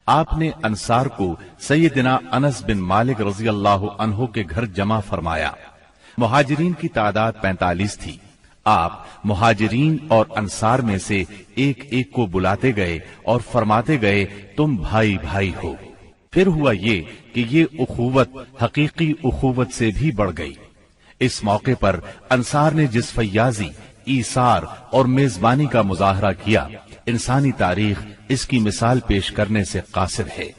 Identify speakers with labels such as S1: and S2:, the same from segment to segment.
S1: آپ نے انصار کو سیدنا انس بن مالک رضی اللہ عنہ کے گھر جمع فرمایا۔ مہاجرین کی تعداد 45 تھی۔ آپ مہاجرین اور انصار میں سے ایک ایک کو بلاتے گئے اور فرماتے گئے تم بھائی بھائی ہو۔ پھر ہوا یہ کہ یہ اخوت حقیقی اخوت سے بھی بڑھ گئی۔ اس موقع پر انصار نے جس فیاضی، ایثار اور میزبانی کا مظاہرہ کیا، انسانی تاریخ اس کی مثال پیش کرنے سے قاصر ہے۔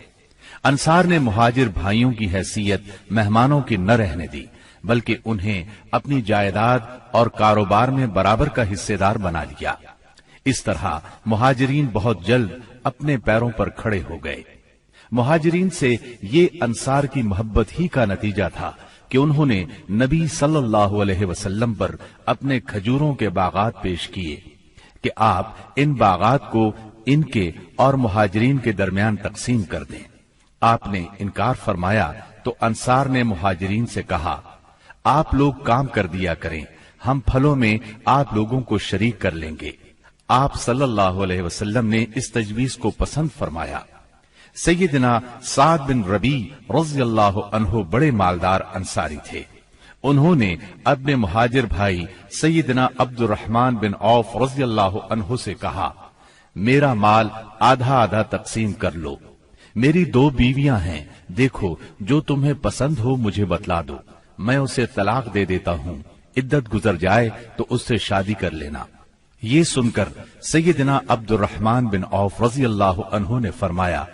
S1: انصار نے مہاجر بھائیوں کی حیثیت مہمانوں کی نہ رہنے دی، بلکہ انہیں اپنی جائیداد اور کاروبار میں برابر کا حصے دار بنا لیا۔ اس طرح مہاجرین بہت جلد اپنے پیروں پر کھڑے ہو گئے۔ مہاجرین سے یہ انصار کی محبت ہی کا نتیجہ تھا کہ انہوں نے نبی صلی اللہ علیہ وسلم پر اپنے کھجوروں کے باغات پیش کیے کہ آپ ان باغات کو ان کے اور مہاجرین کے درمیان تقسیم کر دیں۔ آپ نے انکار فرمایا تو انصار نے مہاجرین سے کہا، آپ لوگ کام کر دیا کریں، ہم پھلوں میں آپ لوگوں کو شریک کر لیں گے۔ آپ صلی اللہ علیہ وسلم نے اس تجویز کو پسند فرمایا۔ سیدنا سعد بن ربیع رضی اللہ عنہ بڑے مالدار انصاری تھے۔ انہوں نے اپنے مہاجر بھائی سیدنا عبد الرحمن بن عوف رضی اللہ عنہ سے کہا، میرا مال آدھا آدھا تقسیم کر لو، میری 2 بیویاں ہیں، دیکھو جو تمہیں پسند ہو مجھے بتلا دو، میں اسے طلاق دے دیتا ہوں، عدت گزر جائے تو اس سے شادی کر لینا۔ یہ سن کر سیدنا عبد الرحمن بن عوف رضی اللہ عنہ نے فرمایا،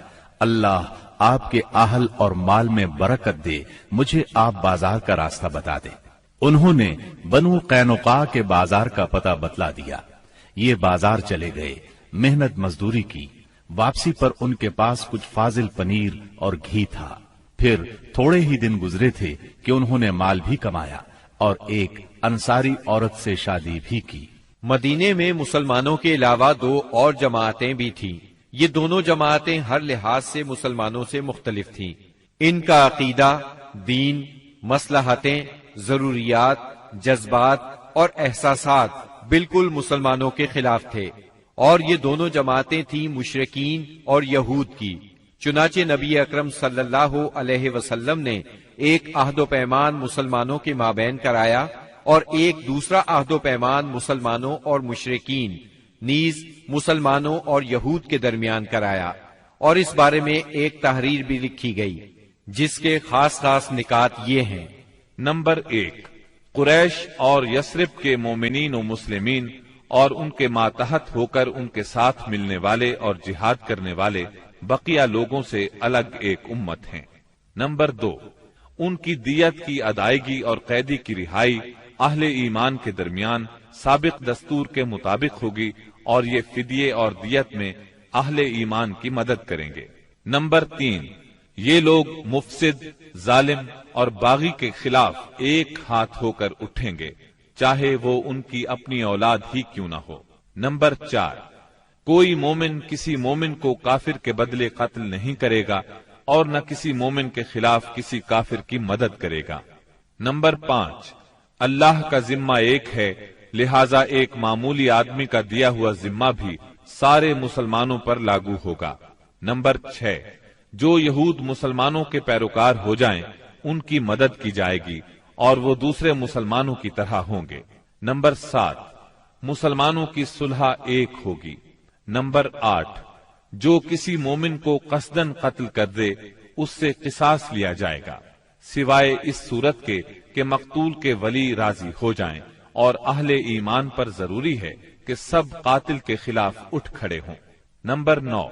S1: اللہ آپ کے اہل اور مال میں برکت دے، مجھے آپ بازار کا راستہ بتا دیں۔ انہوں نے بنو قینقاع کے بازار کا پتہ بتلا دیا۔ یہ بازار چلے گئے، محنت مزدوری کی، واپسی پر ان کے پاس کچھ فاضل پنیر اور گھی تھا۔ پھر تھوڑے ہی دن گزرے تھے کہ انہوں نے مال بھی کمایا اور ایک انصاری عورت سے شادی بھی کی۔
S2: مدینے میں مسلمانوں کے علاوہ 2 اور جماعتیں بھی تھیں۔ یہ دونوں جماعتیں ہر لحاظ سے مسلمانوں سے مختلف تھیں۔ ان کا عقیدہ، دین، مصلحتیں، ضروریات، جذبات اور احساسات بالکل مسلمانوں کے خلاف تھے، اور یہ دونوں جماعتیں تھیں مشرکین اور یہود کی۔ چنانچہ نبی اکرم صلی اللہ علیہ وسلم نے ایک عہد و پیمان مسلمانوں کے مابین کرایا اور ایک دوسرا عہد و پیمان مسلمانوں اور مشرکین نیز مسلمانوں اور یہود کے درمیان کرایا، اور اس بارے میں ایک تحریر بھی لکھی گئی جس کے خاص خاص نکات یہ ہیں۔
S3: نمبر 1، قریش اور یثرب کے مومنین و مسلمین اور ان کے ماتحت ہو کر ان کے ساتھ ملنے والے اور جہاد کرنے والے بقیہ لوگوں سے الگ ایک امت ہیں۔ نمبر 2، ان کی دیت کی ادائیگی اور قیدی کی رہائی اہل ایمان کے درمیان سابق دستور کے مطابق ہوگی، اور یہ فدیے اور دیت میں اہل ایمان کی مدد کریں گے۔ نمبر 3، یہ لوگ مفسد، ظالم اور باغی کے خلاف ایک ہاتھ ہو کر اٹھیں گے، چاہے وہ ان کی اپنی اولاد ہی کیوں نہ ہو۔ نمبر 4، کوئی مومن کسی مومن کو کافر کے بدلے قتل نہیں کرے گا اور نہ کسی مومن کے خلاف کسی کافر کی مدد کرے گا۔ نمبر 5، اللہ کا ذمہ ایک ہے، لہذا ایک معمولی آدمی کا دیا ہوا ذمہ بھی سارے مسلمانوں پر لاگو ہوگا۔ نمبر 6، جو یہود مسلمانوں کے پیروکار ہو جائیں ان کی مدد کی جائے گی اور وہ دوسرے مسلمانوں کی طرح ہوں گے۔ نمبر 7، مسلمانوں کی صلح ایک ہوگی۔ نمبر 8، جو کسی مومن کو قصدن قتل کر دے اس سے قصاص لیا جائے گا، سوائے اس صورت کے کہ مقتول کے ولی راضی ہو جائیں، اور اہل ایمان پر ضروری ہے کہ سب قاتل کے خلاف اٹھ کھڑے ہوں۔ نمبر 9،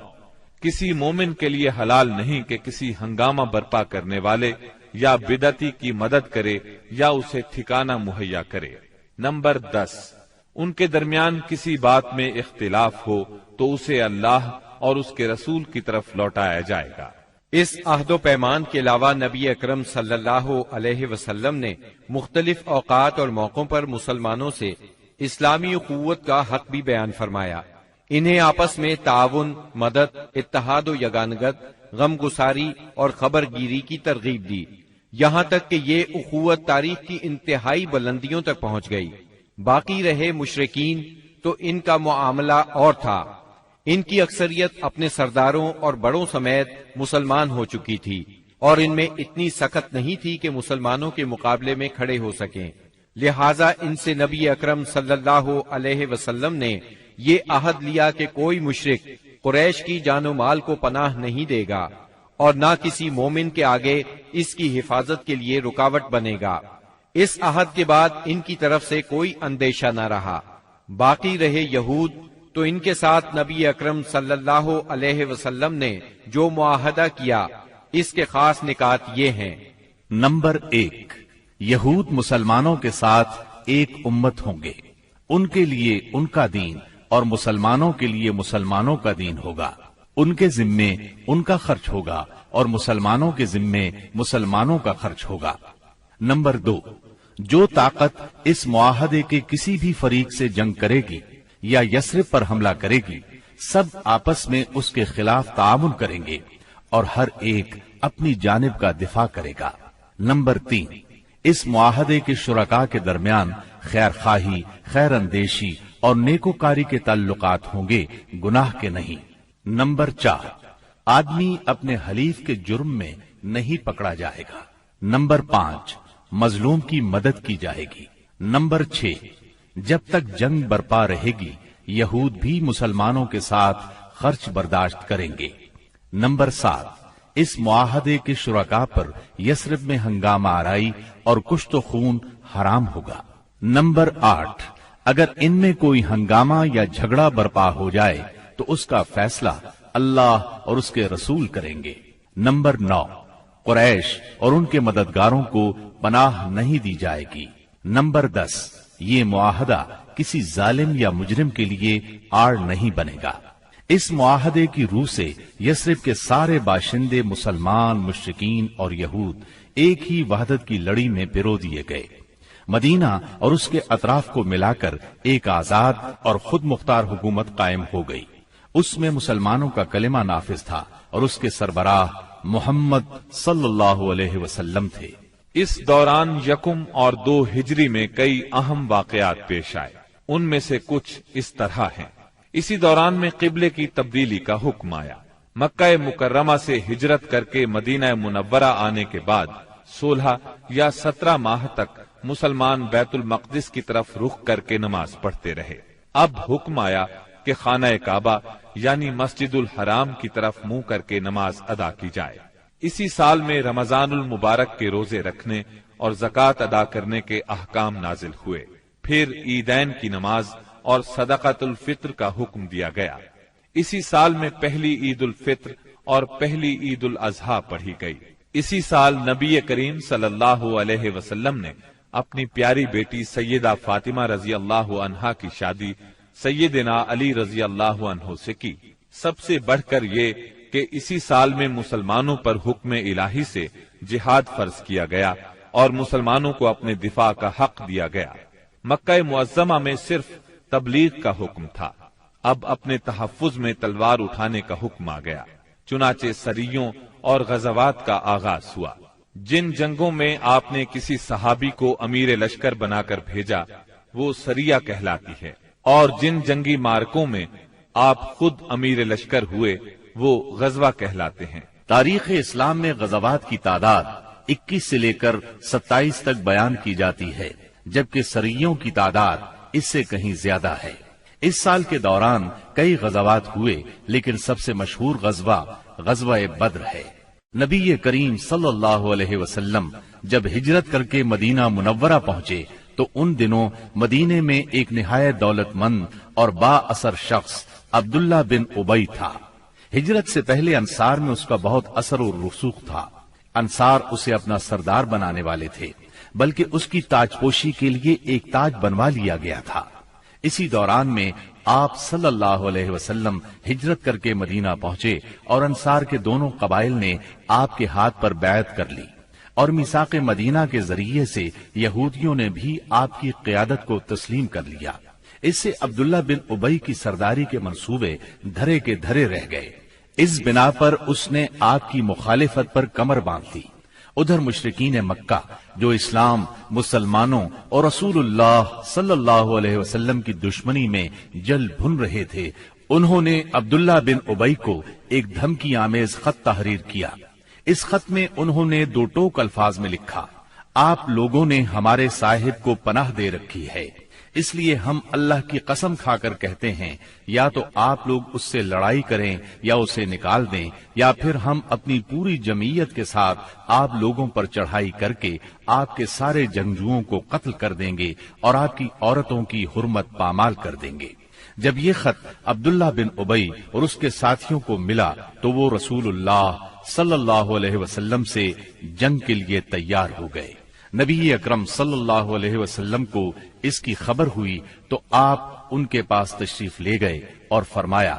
S3: کسی مومن کے لیے حلال نہیں کہ کسی ہنگامہ برپا کرنے والے یا بدعتی کی مدد کرے یا اسے ٹھکانہ مہیا کرے۔ نمبر 10، ان کے درمیان کسی بات میں اختلاف ہو تو اسے اللہ اور اس کے رسول کی طرف لوٹایا جائے گا۔
S2: اس عہد و پیمان کے علاوہ نبی اکرم صلی اللہ علیہ وسلم نے مختلف اوقات اور موقعوں پر مسلمانوں سے اسلامی اخوت کا حق بھی بیان فرمایا۔ انہیں آپس میں تعاون، مدد، اتحاد و یگانگت، غم گساری اور خبر گیری کی ترغیب دی، یہاں تک کہ یہ اخوت تاریخ کی انتہائی بلندیوں تک پہنچ گئی۔ باقی رہے مشرکین تو ان کا معاملہ اور تھا۔ ان کی اکثریت اپنے سرداروں اور بڑوں سمیت مسلمان ہو چکی تھی، اور ان میں اتنی سخت نہیں تھی کہ مسلمانوں کے مقابلے میں کھڑے ہو سکیں، لہٰذا ان سے نبی اکرم صلی اللہ علیہ وسلم نے یہ عہد لیا کہ کوئی مشرک قریش کی جان و مال کو پناہ نہیں دے گا اور نہ کسی مومن کے آگے اس کی حفاظت کے لیے رکاوٹ بنے گا۔ اس عہد کے بعد ان کی طرف سے کوئی اندیشہ نہ رہا۔ باقی رہے یہود، تو ان کے ساتھ نبی اکرم صلی اللہ علیہ وسلم نے جو معاہدہ کیا اس کے خاص نکات یہ ہیں۔
S1: نمبر 1، یہود مسلمانوں کے ساتھ ایک امت ہوں گے، ان کے لیے ان کا دین اور مسلمانوں کے لیے مسلمانوں کا دین ہوگا، ان کے ذمے ان کا خرچ ہوگا اور مسلمانوں کے ذمے مسلمانوں کا خرچ ہوگا۔ نمبر 2، جو طاقت اس معاہدے کے کسی بھی فریق سے جنگ کرے گی یا یثرب پر حملہ کرے گی، سب آپس میں اس کے خلاف تعاون کریں گے اور ہر ایک اپنی جانب کا دفاع کرے گا۔ نمبر 3، اس معاہدے کے شرکاء کے درمیان خیر خواہی، خیر اندیشی اور نیکوکاری کے تعلقات ہوں گے، گناہ کے نہیں۔ نمبر 4، آدمی اپنے حلیف کے جرم میں نہیں پکڑا جائے گا۔ نمبر 5، مظلوم کی مدد کی جائے گی۔ نمبر 6، جب تک جنگ برپا رہے گی یہود بھی مسلمانوں کے ساتھ خرچ برداشت کریں گے۔ نمبر 7، اس معاہدے کے شرکاء پر یثرب میں ہنگامہ آرائی اور کشت و خون حرام ہوگا۔ نمبر 8، اگر ان میں کوئی ہنگامہ یا جھگڑا برپا ہو جائے تو اس کا فیصلہ اللہ اور اس کے رسول کریں گے۔ نمبر 9، قریش اور ان کے مددگاروں کو پناہ نہیں دی جائے گی۔ نمبر 10، یہ معاہدہ کسی ظالم یا مجرم کے لیے آڑ نہیں بنے گا۔ اس معاہدے کی روح سے یثرب کے سارے باشندے مسلمان، مشرکین اور یہود ایک ہی وحدت کی لڑی میں پرو دیے گئے۔ مدینہ اور اس کے اطراف کو ملا کر ایک آزاد اور خود مختار حکومت قائم ہو گئی۔ اس میں مسلمانوں کا کلمہ نافذ تھا اور اس کے سربراہ محمد صلی اللہ علیہ وسلم تھے۔
S3: اس دوران 1 اور 2 ہجری میں کئی اہم واقعات پیش آئے، ان میں سے کچھ اس طرح ہیں۔ اسی دوران میں قبلے کی تبدیلی کا حکم آیا۔ مکہ مکرمہ سے ہجرت کر کے مدینہ منورہ آنے کے بعد 16 یا 17 ماہ تک مسلمان بیت المقدس کی طرف رخ کر کے نماز پڑھتے رہے۔ اب حکم آیا کہ خانہ کعبہ یعنی مسجد الحرام کی طرف منہ کر کے نماز ادا کی جائے۔ اسی سال میں رمضان المبارک کے روزے رکھنے اور زکوٰۃ ادا کرنے کے احکام نازل ہوئے۔ پھر عیدین کی نماز اور صدقۃ الفطر کا حکم دیا گیا۔ اسی سال میں پہلی عید الفطر اور پہلی عید الاضحیٰ پڑھی گئی۔ اسی سال نبی کریم صلی اللہ علیہ وسلم نے اپنی پیاری بیٹی سیدہ فاطمہ رضی اللہ عنہا کی شادی سیدنا علی رضی اللہ عنہ سے کی۔ سب سے بڑھ کر یہ کہ اسی سال میں مسلمانوں پر حکم الہی سے جہاد فرض کیا گیا اور مسلمانوں کو اپنے دفاع کا حق دیا گیا۔ مکہ معظمہ میں صرف تبلیغ کا حکم تھا، اب اپنے تحفظ میں تلوار اٹھانے کا حکم آ گیا۔ چنانچہ سریوں اور غزوات کا آغاز ہوا۔ جن جنگوں میں آپ نے کسی صحابی کو امیر لشکر بنا کر بھیجا وہ سریہ کہلاتی ہے، اور جن جنگی مارکوں میں آپ خود امیر لشکر ہوئے وہ غزوہ کہلاتے ہیں۔
S1: تاریخ اسلام میں غزوات کی تعداد 21 سے لے کر 27 تک بیان کی جاتی ہے، جبکہ سریوں کی تعداد اس سے کہیں زیادہ ہے۔ اس سال کے دوران کئی غزوات ہوئے، لیکن سب سے مشہور غزوہ بدر ہے۔ نبی کریم صلی اللہ علیہ وسلم جب ہجرت کر کے مدینہ منورہ پہنچے تو ان دنوں مدینے میں ایک نہایت دولت مند اور با اثر شخص عبداللہ بن ابی تھا۔ ہجرت سے پہلے انصار میں اس کا بہت اثر و رسوخ تھا۔ انصار اسے اپنا سردار بنانے والے تھے، بلکہ اس کی تاج پوشی کے لیے ایک تاج بنوا لیا گیا تھا۔ اسی دوران میں آپ صلی اللہ علیہ وسلم ہجرت کر کے مدینہ پہنچے اور انصار کے دونوں قبائل نے آپ کے ہاتھ پر بیعت کر لی، اور میثاق مدینہ کے ذریعے سے یہودیوں نے بھی آپ کی قیادت کو تسلیم کر لیا۔ اس سے عبداللہ بن ابی کی سرداری کے منصوبے دھرے کے دھرے رہ گئے۔ اس بنا پر اس نے آپ کی مخالفت پر کمر باندھ دی۔ ادھر مشرکین مکہ جو اسلام، مسلمانوں اور رسول اللہ صلی اللہ علیہ وسلم کی دشمنی میں جل بھن رہے تھے، انہوں نے عبداللہ بن ابی کو ایک دھمکی آمیز خط تحریر کیا۔ اس خط میں انہوں نے 2 ٹوک الفاظ میں لکھا، آپ لوگوں نے ہمارے صاحب کو پناہ دے رکھی ہے، اس لیے ہم اللہ کی قسم کھا کر کہتے ہیں یا تو آپ لوگ اس سے لڑائی کریں یا اسے نکال دیں، یا پھر ہم اپنی پوری جمعیت کے ساتھ آپ لوگوں پر چڑھائی کر کے آپ کے سارے جنگجوؤں کو قتل کر دیں گے اور آپ کی عورتوں کی حرمت پامال کر دیں گے۔ جب یہ خط عبداللہ بن ابی اور اس کے ساتھیوں کو ملا تو وہ رسول اللہ صلی اللہ علیہ وسلم سے جنگ کے لیے تیار ہو گئے۔ نبی اکرم صلی اللہ علیہ وسلم کو اس کی خبر ہوئی تو آپ ان کے پاس تشریف لے گئے اور فرمایا،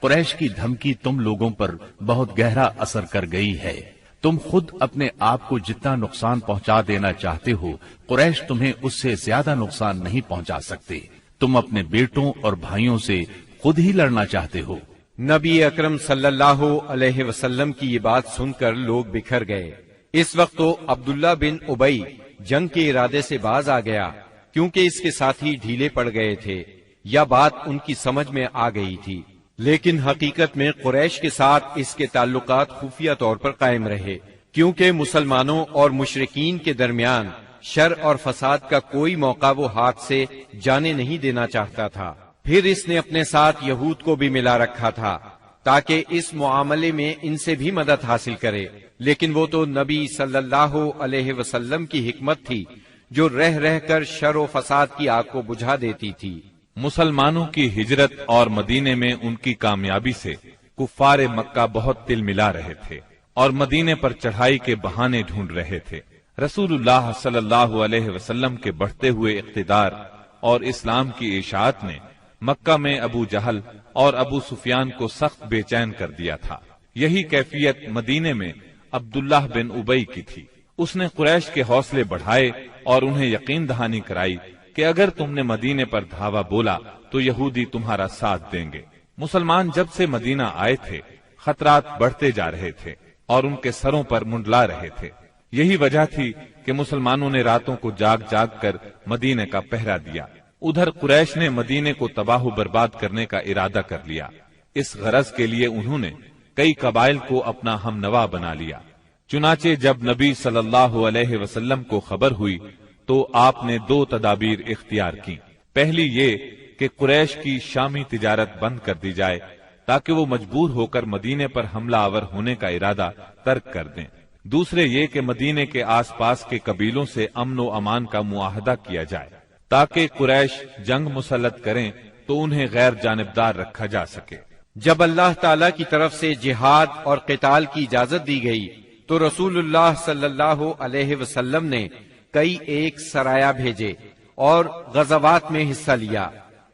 S1: قریش کی دھمکی تم لوگوں پر بہت گہرا اثر کر گئی ہے۔ تم خود اپنے آپ کو جتنا نقصان پہنچا دینا چاہتے ہو، قریش تمہیں اس سے زیادہ نقصان نہیں پہنچا سکتے۔ تم اپنے بیٹوں اور بھائیوں سے خود ہی لڑنا چاہتے ہو۔
S2: نبی اکرم صلی اللہ علیہ وسلم کی یہ بات سن کر لوگ بکھر گئے۔ اس وقت تو عبداللہ بن ابی جنگ کے ارادے سے باز آ گیا، کیونکہ اس کے ساتھی ڈھیلے پڑ گئے تھے یا بات ان کی سمجھ میں آ گئی تھی، لیکن حقیقت میں قریش کے ساتھ اس کے تعلقات خفیہ طور پر قائم رہے، کیونکہ مسلمانوں اور مشرکین کے درمیان شر اور فساد کا کوئی موقع وہ ہاتھ سے جانے نہیں دینا چاہتا تھا۔ پھر اس نے اپنے ساتھ یہود کو بھی ملا رکھا تھا تاکہ اس معاملے میں ان سے بھی مدد حاصل کرے، لیکن وہ تو نبی صلی اللہ علیہ وسلم کی حکمت تھی جو رہ رہ کر شر و فساد کی آگ کو بجھا دیتی تھی۔
S3: مسلمانوں کی ہجرت اور مدینے میں ان کی کامیابی سے کفار مکہ بہت تل ملا رہے تھے اور مدینے پر چڑھائی کے بہانے ڈھونڈ رہے تھے۔ رسول اللہ صلی اللہ علیہ وسلم کے بڑھتے ہوئے اقتدار اور اسلام کی اشاعت نے مکہ میں ابو جہل اور ابو سفیان کو سخت بے چین کر دیا تھا۔ یہی کیفیت مدینے میں عبداللہ بن ابی کی تھی۔ اس نے قریش کے حوصلے بڑھائے اور انہیں یقین دہانی کرائی کہ اگر تم نے مدینے پر دھاوا بولا تو یہودی تمہارا ساتھ دیں گے۔ مسلمان جب سے مدینہ آئے تھے خطرات بڑھتے جا رہے تھے اور ان کے سروں پر منڈلا رہے تھے۔ یہی وجہ تھی کہ مسلمانوں نے راتوں کو جاگ جاگ کر مدینے کا پہرا دیا۔ ادھر قریش نے مدینے کو تباہ و برباد کرنے کا ارادہ کر لیا۔ اس غرض کے لیے انہوں نے کئی قبائل کو اپنا ہم نوا بنا لیا۔ چنانچہ جب نبی صلی اللہ علیہ وسلم کو خبر ہوئی تو آپ نے 2 تدابیر اختیار کی۔ پہلی یہ کہ قریش کی شامی تجارت بند کر دی جائے تاکہ وہ مجبور ہو کر مدینے پر حملہ آور ہونے کا ارادہ ترک کر دیں۔ دوسرے یہ کہ مدینے کے آس پاس کے قبیلوں سے امن و امان کا معاہدہ کیا جائے تاکہ قریش جنگ مسلط کریں تو انہیں غیر جانبدار رکھا جا سکے۔
S2: جب اللہ تعالی کی طرف سے جہاد اور قتال کی اجازت دی گئی تو رسول اللہ صلی اللہ علیہ وسلم نے کئی ایک سرایہ بھیجے اور غزوات میں حصہ لیا۔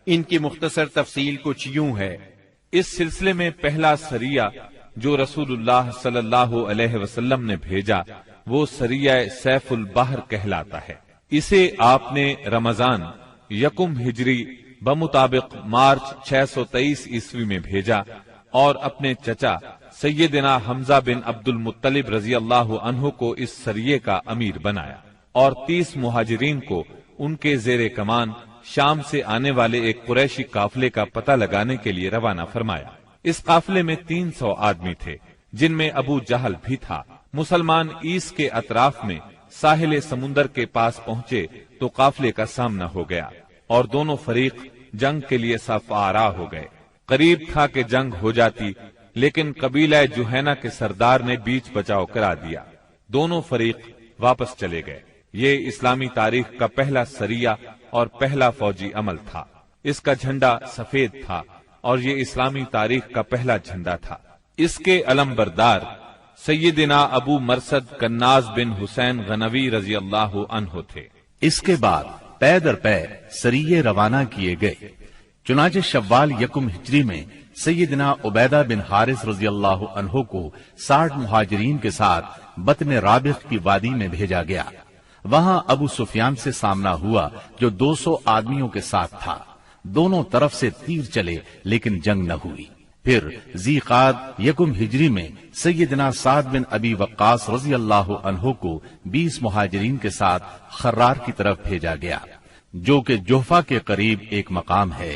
S2: ان کی مختصر تفصیل کچھ یوں ہے۔
S3: اس سلسلے میں پہلا سریہ جو رسول اللہ صلی اللہ علیہ وسلم نے بھیجا وہ سریہ سیف البحر کہلاتا ہے۔ اسے آپ نے رمضان 1 ہجری بمطابق مارچ 623 عیسوی میں بھیجا اور اپنے چچا سیدنا حمزہ بن عبد المطلب رضی اللہ عنہ کو اس سریے کا امیر بنایا اور 30 مہاجرین کو ان کے زیر کمان شام سے آنے والے ایک قریشی قافلے کا پتہ لگانے کے لیے روانہ فرمایا۔ اس قافلے میں 300 آدمی تھے جن میں ابو جہل بھی تھا۔ مسلمان عیس کے اطراف میں ساحل سمندر کے پاس پہنچے تو قافلے کا سامنا ہو گیا اور دونوں فریق جنگ کے لیے صف آرا ہو گئے۔ قریب تھا کہ جنگ ہو جاتی لیکن قبیلہ جوہینہ کے سردار نے بیچ بچاؤ کرا دیا۔ دونوں فریق واپس چلے گئے۔ یہ اسلامی تاریخ کا پہلا سریہ اور پہلا فوجی عمل تھا۔ اس کا جھنڈا سفید تھا اور یہ اسلامی تاریخ کا پہلا جھنڈا تھا۔ اس کے علم بردار سیدنا ابو مرصد کناز بن حسین غنوی رضی اللہ عنہ تھے۔
S1: اس کے بعد پے در پے سریے روانہ کیے گئے۔ چنانچہ شوال 1 ہجری میں سیدنا عبیدہ بن حارث رضی اللہ عنہ کو 60 مہاجرین کے ساتھ بطن رابغ کی وادی میں بھیجا گیا۔ وہاں ابو سفیان سے سامنا ہوا جو 200 آدمیوں کے ساتھ تھا۔ دونوں طرف سے تیر چلے لیکن جنگ نہ ہوئی۔ پھر ذی قعد 1 ہجری میں سیدنا سعد بن ابی وقاص رضی اللہ عنہ کو 20 مہاجرین کے ساتھ خرار کی طرف بھیجا گیا جو کہ جوفا کے قریب ایک مقام ہے۔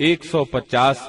S3: 150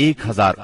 S1: 1000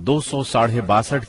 S1: 262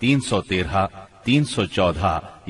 S1: 313, 314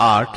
S1: 8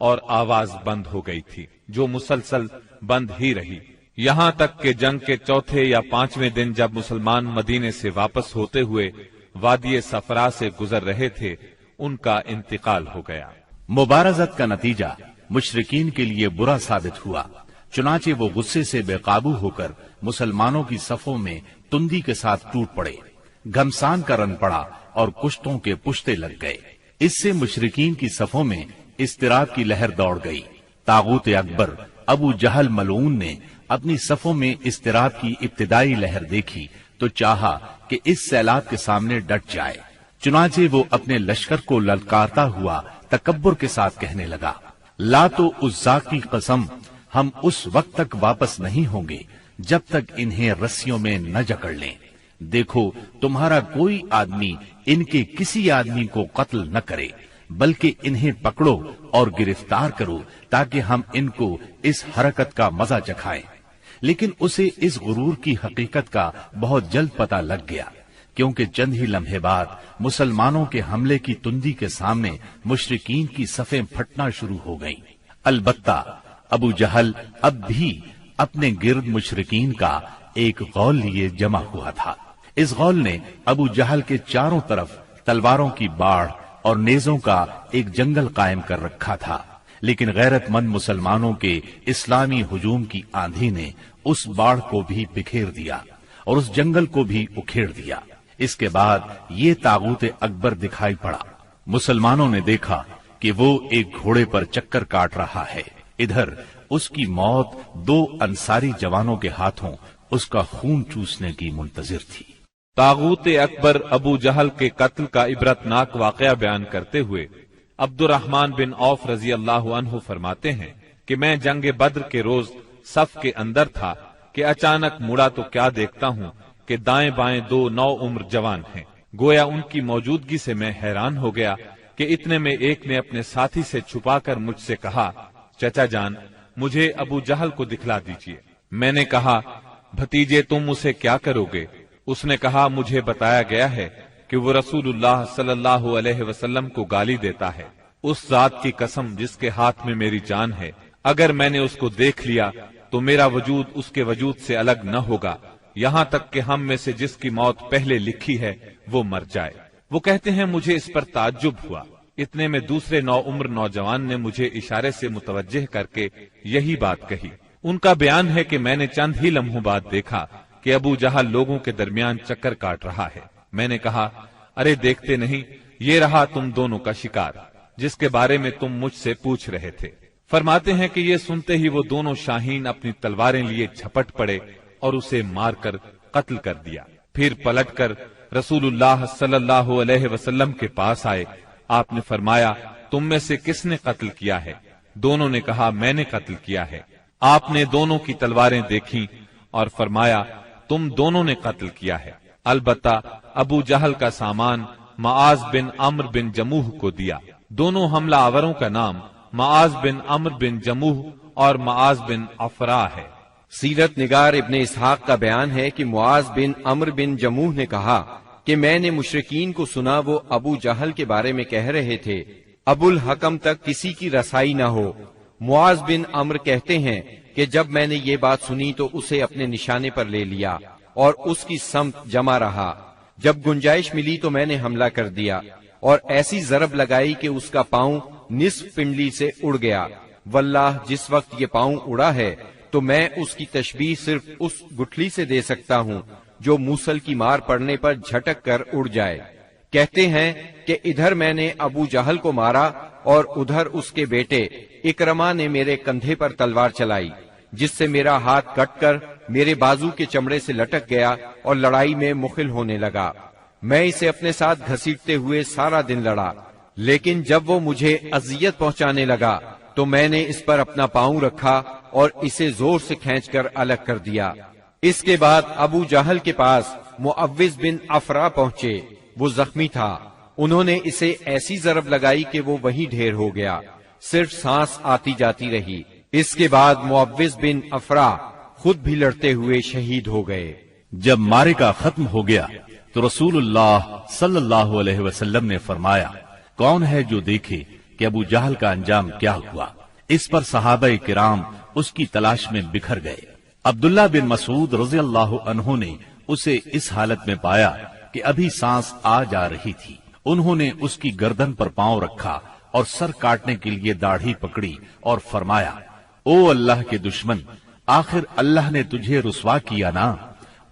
S3: اور آواز بند ہو گئی تھی جو مسلسل بند ہی رہی، یہاں تک کہ جنگ کے چوتھے یا پانچویں دن جب مسلمان مدینے سے واپس ہوتے ہوئے وادی صفرا سے گزر رہے تھے ان کا انتقال ہو گیا۔
S1: مبارزت کا نتیجہ مشرکین کے لیے برا ثابت ہوا، چنانچہ وہ غصے سے بے قابو ہو کر مسلمانوں کی صفوں میں تندی کے ساتھ ٹوٹ پڑے، گھمسان کا رن پڑا اور کشتوں کے پشتے لگ گئے۔ اس سے مشرکین کی صفوں میں اضطراب کی لہر دوڑ گئی۔ طاغوت اکبر ابو جہل ملعون نے اپنی صفوں میں اضطراب کی ابتدائی لہر دیکھی تو چاہا کہ اس سیلاب کے سامنے ڈٹ جائے، چنانچہ وہ اپنے لشکر کو للکارتا ہوا تکبر کے ساتھ کہنے لگا، لات و عزا کی قسم، ہم اس وقت تک واپس نہیں ہوں گے جب تک انہیں رسیوں میں نہ جکڑ لیں۔ دیکھو تمہارا کوئی آدمی ان کے کسی آدمی کو قتل نہ کرے، بلکہ انہیں پکڑو اور گرفتار کرو تاکہ ہم ان کو اس حرکت کا مزہ چکھائیں۔ لیکن اسے اس غرور کی حقیقت کا بہت جلد پتہ لگ گیا، کیونکہ چند ہی لمحے بعد مسلمانوں کے حملے کی تندی کے سامنے مشرکین کی صفیں پھٹنا شروع ہو گئیں۔ البتہ ابو جہل اب بھی اپنے گرد مشرکین کا ایک غول لیے جمع ہوا تھا۔ اس غول نے ابو جہل کے چاروں طرف تلواروں کی باڑھ اور نیزوں کا ایک جنگل قائم کر رکھا تھا، لیکن غیرت مند مسلمانوں کے اسلامی ہجوم کی آندھی نے اس باڑھ کو بھی بکھیر دیا اور اس جنگل کو بھی اکھیڑ دیا۔ اس کے بعد یہ طاغوت اکبر دکھائی پڑا۔ مسلمانوں نے دیکھا کہ وہ ایک گھوڑے پر چکر کاٹ رہا ہے، ادھر اس کی موت دو انصاری جوانوں کے ہاتھوں اس کا خون چوسنے کی منتظر تھی۔
S3: طاغوت اکبر ابو جہل کے قتل کا عبرتناک واقعہ بیان کرتے ہوئے عبد الرحمن بن عوف رضی اللہ عنہ فرماتے ہیں کہ میں جنگ بدر کے روز صف کے اندر تھا کہ اچانک مڑا تو کیا دیکھتا ہوں کہ دائیں بائیں دو نو عمر جوان ہیں، گویا ان کی موجودگی سے میں حیران ہو گیا کہ اتنے میں ایک نے اپنے ساتھی سے چھپا کر مجھ سے کہا، چچا جان مجھے ابو جہل کو دکھلا دیجیے۔ میں نے کہا، بھتیجے تم اسے کیا کرو گے؟ اس نے کہا، مجھے بتایا گیا ہے کہ وہ رسول اللہ صلی اللہ علیہ وسلم کو گالی دیتا ہے۔ اس ذات کی قسم جس کے ہاتھ میں میری جان ہے، اگر میں نے اس کو دیکھ لیا تو میرا وجود اس کے وجود سے الگ نہ ہوگا، یہاں تک کہ ہم میں سے جس کی موت پہلے لکھی ہے وہ مر جائے۔ وہ کہتے ہیں مجھے اس پر تعجب ہوا، اتنے میں دوسرے نو عمر نوجوان نے مجھے اشارے سے متوجہ کر کے یہی بات کہی۔ ان کا بیان ہے کہ میں نے چند ہی لمحوں بعد دیکھا کہ ابو جہل لوگوں کے درمیان چکر کاٹ رہا ہے۔ میں نے کہا، ارے دیکھتے نہیں، یہ رہا تم دونوں کا شکار جس کے بارے میں تم مجھ سے پوچھ رہے تھے۔ فرماتے ہیں کہ یہ سنتے ہی وہ دونوں شاہین اپنی تلواریں لیے جھپٹ پڑے اور اسے مار کر قتل کر دیا۔ پھر پلٹ کر رسول اللہ صلی اللہ علیہ وسلم کے پاس آئے۔ آپ نے فرمایا، تم میں سے کس نے قتل کیا ہے؟ دونوں نے کہا، میں نے قتل کیا ہے۔ آپ نے دونوں کی تلواریں دیکھیں اور فرمایا، تم دونوں نے قتل کیا ہے، البتہ ابو جہل کا سامان معاذ بن عمرو بن جموح کو دیا۔ دونوں حملہ آوروں کا نام معاذ بن عمرو بن جموح اور معاذ بن افرا ہے۔
S2: سیرت نگار ابن اسحاق کا بیان ہے کہ معاذ بن عمرو بن جموح نے کہا کہ میں نے مشرکین کو سنا وہ ابو جہل کے بارے میں کہہ رہے تھے، ابو الحکم تک کسی کی رسائی نہ ہو۔ معاذ بن عمرو کہتے ہیں کہ جب میں نے یہ بات سنی تو اسے اپنے نشانے پر لے لیا اور اس کی سمت جمع رہا۔ جب گنجائش ملی تو میں نے حملہ کر دیا اور ایسی ضرب لگائی کہ اس کا پاؤں نصف پنڈلی سے اڑ گیا۔ واللہ جس وقت یہ پاؤں اڑا ہے تو میں اس کی تشبیہ صرف اس گٹھلی سے دے سکتا ہوں جو موصل کی مار پڑنے پر جھٹک کر اڑ جائے۔ کہتے ہیں کہ ادھر میں نے ابو جہل کو مارا اور ادھر اس کے بیٹے اکرما نے میرے کندھے پر تلوار چلائی، جس سے میرا ہاتھ کٹ کر میرے بازو کے چمڑے سے لٹک گیا اور لڑائی میں مخل ہونے لگا۔ میں اسے اپنے ساتھ گھسیٹتے ہوئے سارا دن لڑا، لیکن جب وہ مجھے اذیت پہنچانے لگا تو میں نے اس پر اپنا پاؤں رکھا اور اسے زور سے کھینچ کر الگ کر دیا۔ اس کے بعد ابو جہل کے پاس معوذ بن افرا پہنچے، وہ زخمی تھا۔ انہوں نے اسے ایسی ضرب لگائی کہ وہ وہیں ڈھیر ہو گیا، صرف سانس آتی جاتی رہی۔ اس کے بعد معوذ بن افرا خود بھی لڑتے ہوئے شہید ہو گئے۔
S1: جب معرکہ ختم ہو گیا تو رسول اللہ صلی اللہ علیہ وسلم نے فرمایا، کون ہے جو دیکھے کہ ابو جہل کا انجام کیا ہوا۔ اس پر صحابہ کرام اس کی تلاش میں بکھر گئے۔ عبداللہ بن مسعود رضی اللہ عنہ نے اسے اس حالت میں پایا کہ ابھی سانس آ جا رہی تھی۔ انہوں نے اس کی گردن پر پاؤں رکھا اور سر کاٹنے کے لیے داڑھی پکڑی اور فرمایا، او اللہ کے دشمن، آخر اللہ نے تجھے رسوا کیا نا؟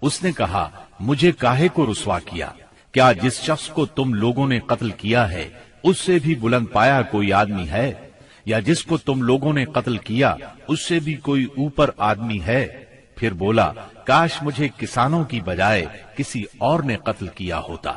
S1: اس نے کہا، مجھے کاہے کو رسوا کیا؟ کیا جس شخص کو تم لوگوں نے قتل کیا ہے اس سے بھی بلند پایا کوئی آدمی ہے؟ یا جس کو تم لوگوں نے قتل کیا اس سے بھی کوئی اوپر آدمی ہے؟ پھر بولا، کاش مجھے کسانوں کی بجائے کسی اور نے قتل کیا ہوتا۔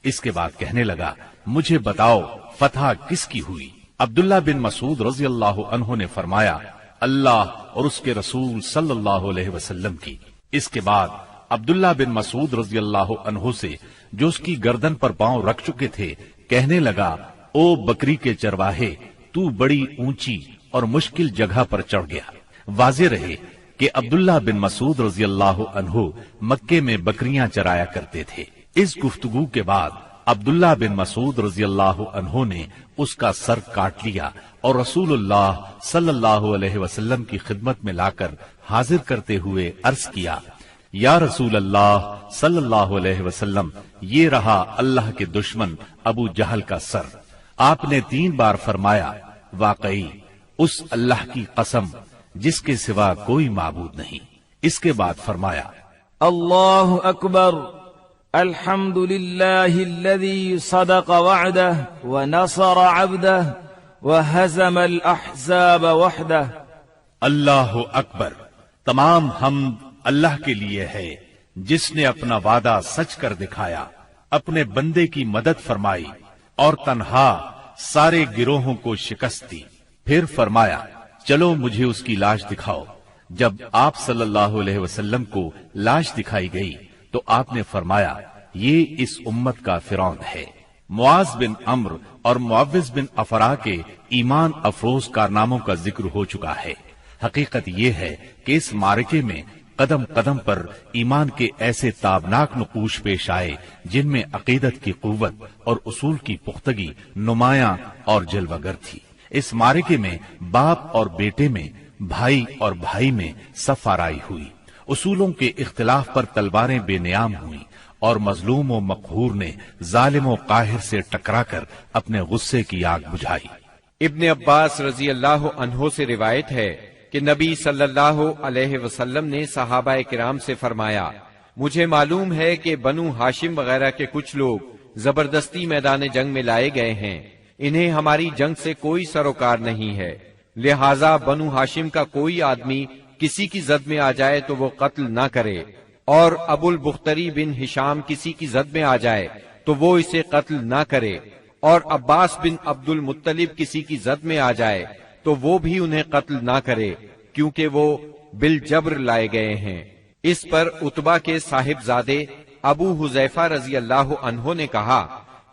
S1: اس کے بعد کہنے لگا، مجھے بتاؤ فتح کس کی ہوئی؟ عبداللہ بن مسعود رضی اللہ عنہ نے فرمایا، اللہ اور اس کے رسول صلی اللہ علیہ وسلم کی۔ اس کے بعد عبداللہ بن مسعود رضی اللہ عنہ سے، جو اس کی گردن پر پاؤں رکھ چکے تھے، کہنے لگا، او بکری کے چرواہے، تو بڑی اونچی اور مشکل جگہ پر چڑھ گیا۔ واضح رہے کہ عبداللہ بن مسعود رضی اللہ عنہ مکے میں بکریاں چرایا کرتے تھے۔ اس گفتگو کے بعد عبداللہ بن مسعود رضی اللہ عنہ نے اس کا سر کاٹ لیا اور رسول اللہ صلی اللہ علیہ وسلم کی خدمت میں لا کر حاضر کرتے ہوئے عرض کیا، یا رسول اللہ صلی اللہ علیہ وسلم، یہ رہا اللہ کے دشمن ابو جہل کا سر۔ آپ نے 3 بار فرمایا، واقعی اس اللہ کی قسم جس کے سوا کوئی معبود نہیں۔ اس کے بعد فرمایا،
S4: اللہ اکبر، الحمد للہ الذی صدق وعدہ ونصر عبدہ وہزم الاحزاب وحدہ۔
S1: اللہ اکبر، تمام حمد اللہ کے لیے ہے جس نے اپنا وعدہ سچ کر دکھایا، اپنے بندے کی مدد فرمائی اور تنہا سارے گروہوں کو شکست دی۔ پھر فرمایا، چلو مجھے اس کی لاش دکھاؤ۔ جب آپ صلی اللہ علیہ وسلم کو لاش دکھائی گئی تو آپ نے فرمایا، یہ اس امت کا فرعون ہے۔ معاذ بن عمرو اور معوذ بن افرا کے ایمان افروز کارناموں کا ذکر ہو چکا ہے۔ حقیقت یہ ہے کہ اس معرکے میں قدم قدم پر ایمان کے ایسے تابناک نقوش پیش آئے جن میں عقیدت کی قوت اور اصول کی پختگی نمایاں اور جلوہ گر تھی۔ اس معرکے میں باپ اور بیٹے میں، بھائی اور بھائی میں صف آرائی ہوئی، اصولوں کے اختلاف پر تلواریں بے نیام ہوئیں اور مظلوم و مقہور نے ظالم و قاہر سے ٹکرا کر اپنے غصے کی آگ بجھائی۔
S2: ابن عباس رضی اللہ عنہ سے روایت ہے کہ نبی صلی اللہ علیہ وسلم نے صحابہ کرام سے فرمایا، مجھے معلوم ہے کہ بنو ہاشم وغیرہ کے کچھ لوگ زبردستی میدان جنگ میں لائے گئے ہیں، انہیں ہماری جنگ سے کوئی سروکار نہیں ہے، لہذا بنو ہاشم کا کوئی آدمی کسی کی زد میں آ جائے تو وہ قتل نہ کرے، اور ابو البختری بن ہشام کسی کی زد میں آ جائے تو وہ اسے قتل نہ کرے، اور عباس بن عبد المطلب کسی کی زد میں آ جائے تو وہ بھی انہیں قتل نہ کرے، کیونکہ وہ بالجبر لائے گئے ہیں۔ اس پر عتبہ کے صاحبزادے ابو حذیفہ رضی اللہ عنہ نے کہا،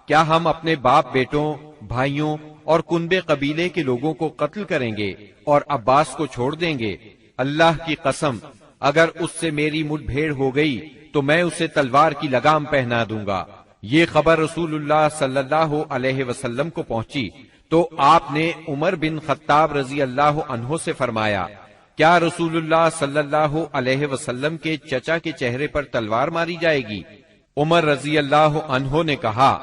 S2: کیا ہم اپنے باپ بیٹوں، بھائیوں اور کنبے قبیلے کے لوگوں کو قتل کریں گے اور عباس کو چھوڑ دیں گے؟ اللہ کی قسم، اگر اس سے میری مٹ بھیڑ ہو گئی تو میں اسے تلوار کی لگام پہنا دوں گا۔ یہ خبر رسول اللہ صلی اللہ علیہ وسلم کو پہنچی تو آپ نے عمر بن خطاب رضی اللہ عنہ سے فرمایا، کیا رسول اللہ صلی اللہ علیہ وسلم کے چچا کے چہرے پر تلوار ماری جائے گی؟ عمر رضی اللہ عنہ نے کہا،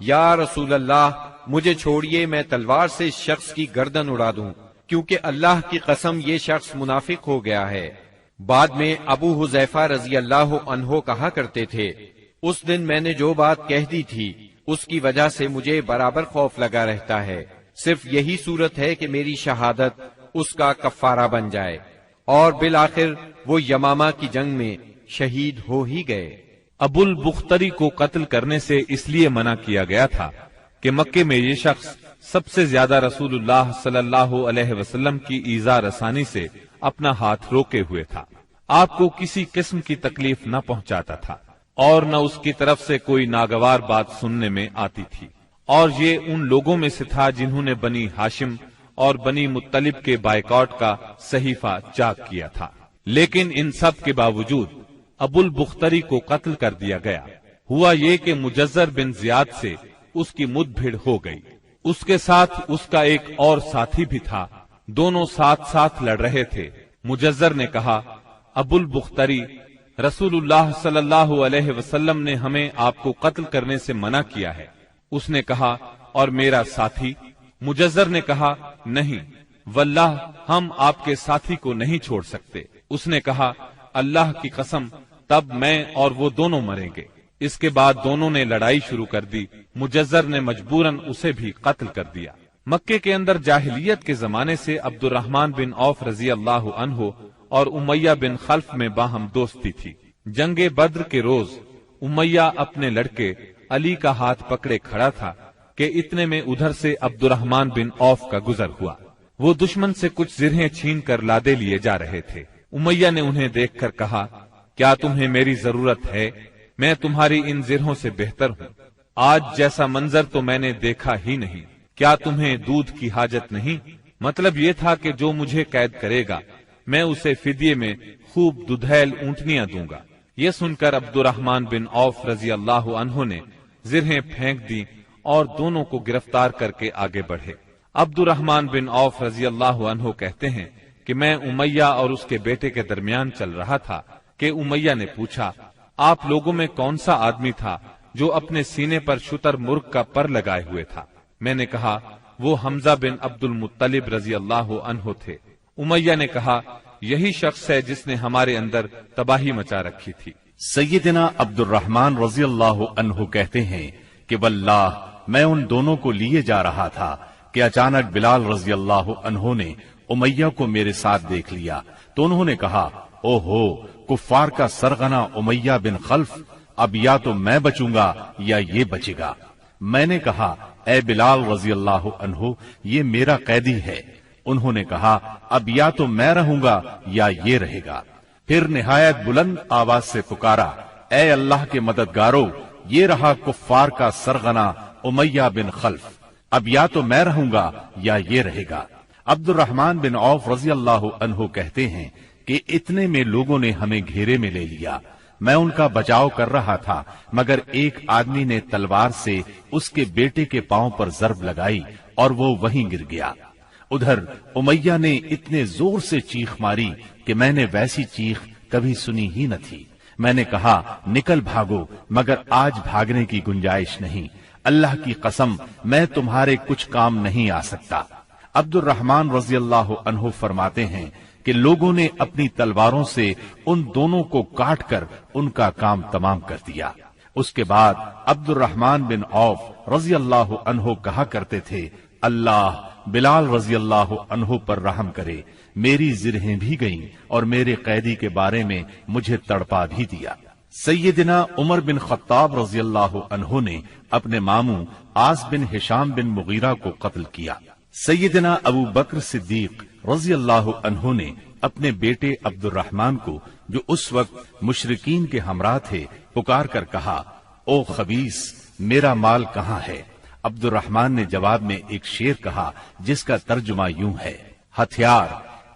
S2: یا رسول اللہ، مجھے چھوڑیے، میں تلوار سے اس شخص کی گردن اڑا دوں، کیونکہ اللہ کی قسم یہ شخص منافق ہو گیا ہے۔ بعد میں ابو حذیفہ رضی اللہ عنہ کہا کرتے تھے، اس دن میں نے جو بات کہہ دی تھی اس کی وجہ سے مجھے برابر خوف لگا رہتا ہے، صرف یہی صورت ہے کہ میری شہادت اس کا کفارہ بن جائے، اور بالآخر وہ یمامہ کی جنگ میں شہید ہو ہی گئے۔
S3: ابو البختری کو قتل کرنے سے اس لیے منع کیا گیا تھا کہ مکے میں یہ شخص سب سے زیادہ رسول اللہ صلی اللہ علیہ وسلم کی ایذا رسانی سے اپنا ہاتھ روکے ہوئے تھا، آپ کو کسی قسم کی تکلیف نہ پہنچاتا تھا اور نہ اس کی طرف سے کوئی ناگوار بات سننے میں آتی تھی، اور یہ ان لوگوں میں سے تھا جنہوں نے بنی ہاشم اور بنی مطلب کے بائیکاٹ کا صحیفہ چاک کیا تھا۔ لیکن ان سب کے باوجود ابو البختری کو قتل کر دیا گیا۔ ہوا یہ کہ مجزر بن زیاد سے اس کی مد بھیڑ ہو گئی، اس کے ساتھ اس کا ایک اور ساتھی بھی تھا، دونوں ساتھ ساتھ لڑ رہے تھے۔ مجزر نے کہا، ابو البختری، رسول اللہ صلی اللہ علیہ وسلم نے ہمیں آپ کو قتل کرنے سے منع کیا ہے۔ اس نے کہا، اور میرا ساتھی؟ مجزر نے کہا، نہیں واللہ ہم آپ کے ساتھی کو نہیں چھوڑ سکتے۔ اس نے کہا، اللہ کی قسم، تب میں اور وہ دونوں مریں گے۔ اس کے بعد دونوں نے لڑائی شروع کر دی۔ مجزر نے مجبوراً اسے بھی قتل کر دیا۔ مکے کے اندر جاہلیت کے زمانے سے عبد الرحمن بن عوف رضی اللہ عنہ اور امیہ بن خلف میں باہم دوستی تھی۔ جنگ بدر کے روز امیہ اپنے لڑکے علی کا ہاتھ پکڑے کھڑا تھا کہ اتنے میں ادھر سے عبد الرحمن بن عوف کا گزر ہوا۔ وہ دشمن سے کچھ زرہیں چھین کر لادے لیے جا رہے تھے۔ امیہ نے انہیں دیکھ کر کہا، کیا تمہیں میری ضرورت ہے؟ میں تمہاری ان زرہوں سے بہتر ہوں۔ آج جیسا منظر تو میں نے دیکھا ہی نہیں۔ کیا تمہیں دودھ کی حاجت نہیں؟ مطلب یہ تھا کہ جو مجھے قید کرے گا میں اسے فدیے میں خوب ددھیل اونٹنیاں دوں گا۔ یہ سن کر عبد الرحمن بن عوف رضی اللہ عنہ نے زرہیں پھینک دی اور دونوں کو گرفتار کر کے آگے بڑھے۔ عبد الرحمن بن عوف رضی اللہ عنہ کہتے ہیں کہ میں امیہ اور اس کے بیٹے کے درمیان چل رہا تھا کہ امیہ نے پوچھا، آپ لوگوں میں کون سا آدمی تھا جو اپنے سینے پر شتر مرغ کا پر لگائے ہوئے تھا؟ میں نے کہا، وہ حمزہ بن عبد المطلب رضی اللہ عنہ تھے۔ امیہ نے کہا، یہی شخص ہے جس نے ہمارے اندر تباہی مچا رکھی تھی۔
S1: سیدنا عبد الرحمن رضی اللہ عنہ کہتے ہیں کہ واللہ میں ان دونوں کو لیے جا رہا تھا کہ اچانک بلال رضی اللہ عنہ نے امیہ کو میرے ساتھ دیکھ لیا تو انہوں نے کہا، او ہو کفار کا سرغنہ امیہ بن خلف، اب یا تو میں بچوں گا یا یہ بچے گا۔ میں نے کہا، اے بلال رضی اللہ عنہ، یہ میرا قیدی ہے۔ انہوں نے کہا، اب یا تو میں رہوں گا یا یہ رہے گا۔ پھر نہایت بلند آواز سے پکارا، اے اللہ کے مددگارو، یہ رہا کفار کا سرغنہ امیہ بن خلف، اب یا تو میں رہوں گا یا یہ رہے گا۔ عبد الرحمن بن عوف رضی اللہ عنہ کہتے ہیں کہ اتنے میں لوگوں نے ہمیں گھیرے میں لے لیا۔ میں ان کا بچاؤ کر رہا تھا مگر ایک آدمی نے تلوار سے اس کے بیٹے کے پاؤں پر ضرب لگائی اور وہ وہیں گر گیا۔ ادھر امیہ نے اتنے زور سے چیخ ماری کہ میں نے ویسی چیخ کبھی سنی ہی نہ تھی۔ میں نے کہا، نکل بھاگو، مگر آج بھاگنے کی گنجائش نہیں۔ اللہ کی قسم میں تمہارے کچھ کام نہیں آ سکتا۔ عبد الرحمن رضی اللہ عنہ فرماتے ہیں کہ لوگوں نے اپنی تلواروں سے ان دونوں کو کاٹ کر ان کا کام تمام کر دیا۔ اس کے بعد عبد الرحمن بن عوف رضی اللہ عنہ کہا کرتے تھے، اللہ بلال رضی اللہ عنہ پر رحم کرے، میری زرہیں بھی گئیں اور میرے قیدی کے بارے میں مجھے تڑپا بھی دیا۔ سیدنا عمر بن خطاب رضی اللہ عنہ نے اپنے ماموں عاص بن ہشام بن مغیرہ کو قتل کیا۔ سیدنا ابو بکر صدیق رضی اللہ عنہ نے اپنے بیٹے عبد الرحمن کو، جو اس وقت مشرکین کے ہمراہ تھے، پکار کر کہا، او خبیث، میرا مال کہاں ہے؟ عبد الرحمن نے جواب میں ایک شعر کہا جس کا ترجمہ یوں ہے، ہتھیار،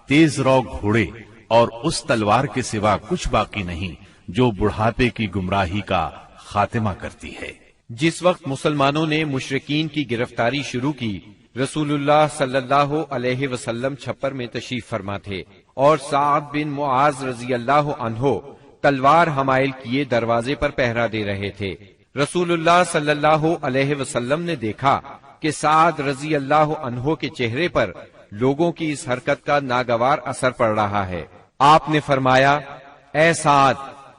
S1: تیز رو گھوڑے اور اس تلوار کے سوا کچھ باقی نہیں جو بڑھاپے کی گمراہی کا خاتمہ کرتی ہے۔
S2: جس وقت مسلمانوں نے مشرکین کی گرفتاری شروع کی، رسول اللہ صلی اللہ علیہ وسلم چھپر میں تشریف فرما تھے اور سعد بن معاذ رضی اللہ عنہ تلوار حمائل کیے دروازے پر پہرا دے رہے تھے۔ رسول اللہ صلی اللہ علیہ وسلم نے دیکھا کہ سعد رضی اللہ عنہ کے چہرے پر لوگوں کی اس حرکت کا ناگوار اثر پڑ رہا ہے۔ آپ نے فرمایا، اے سعد،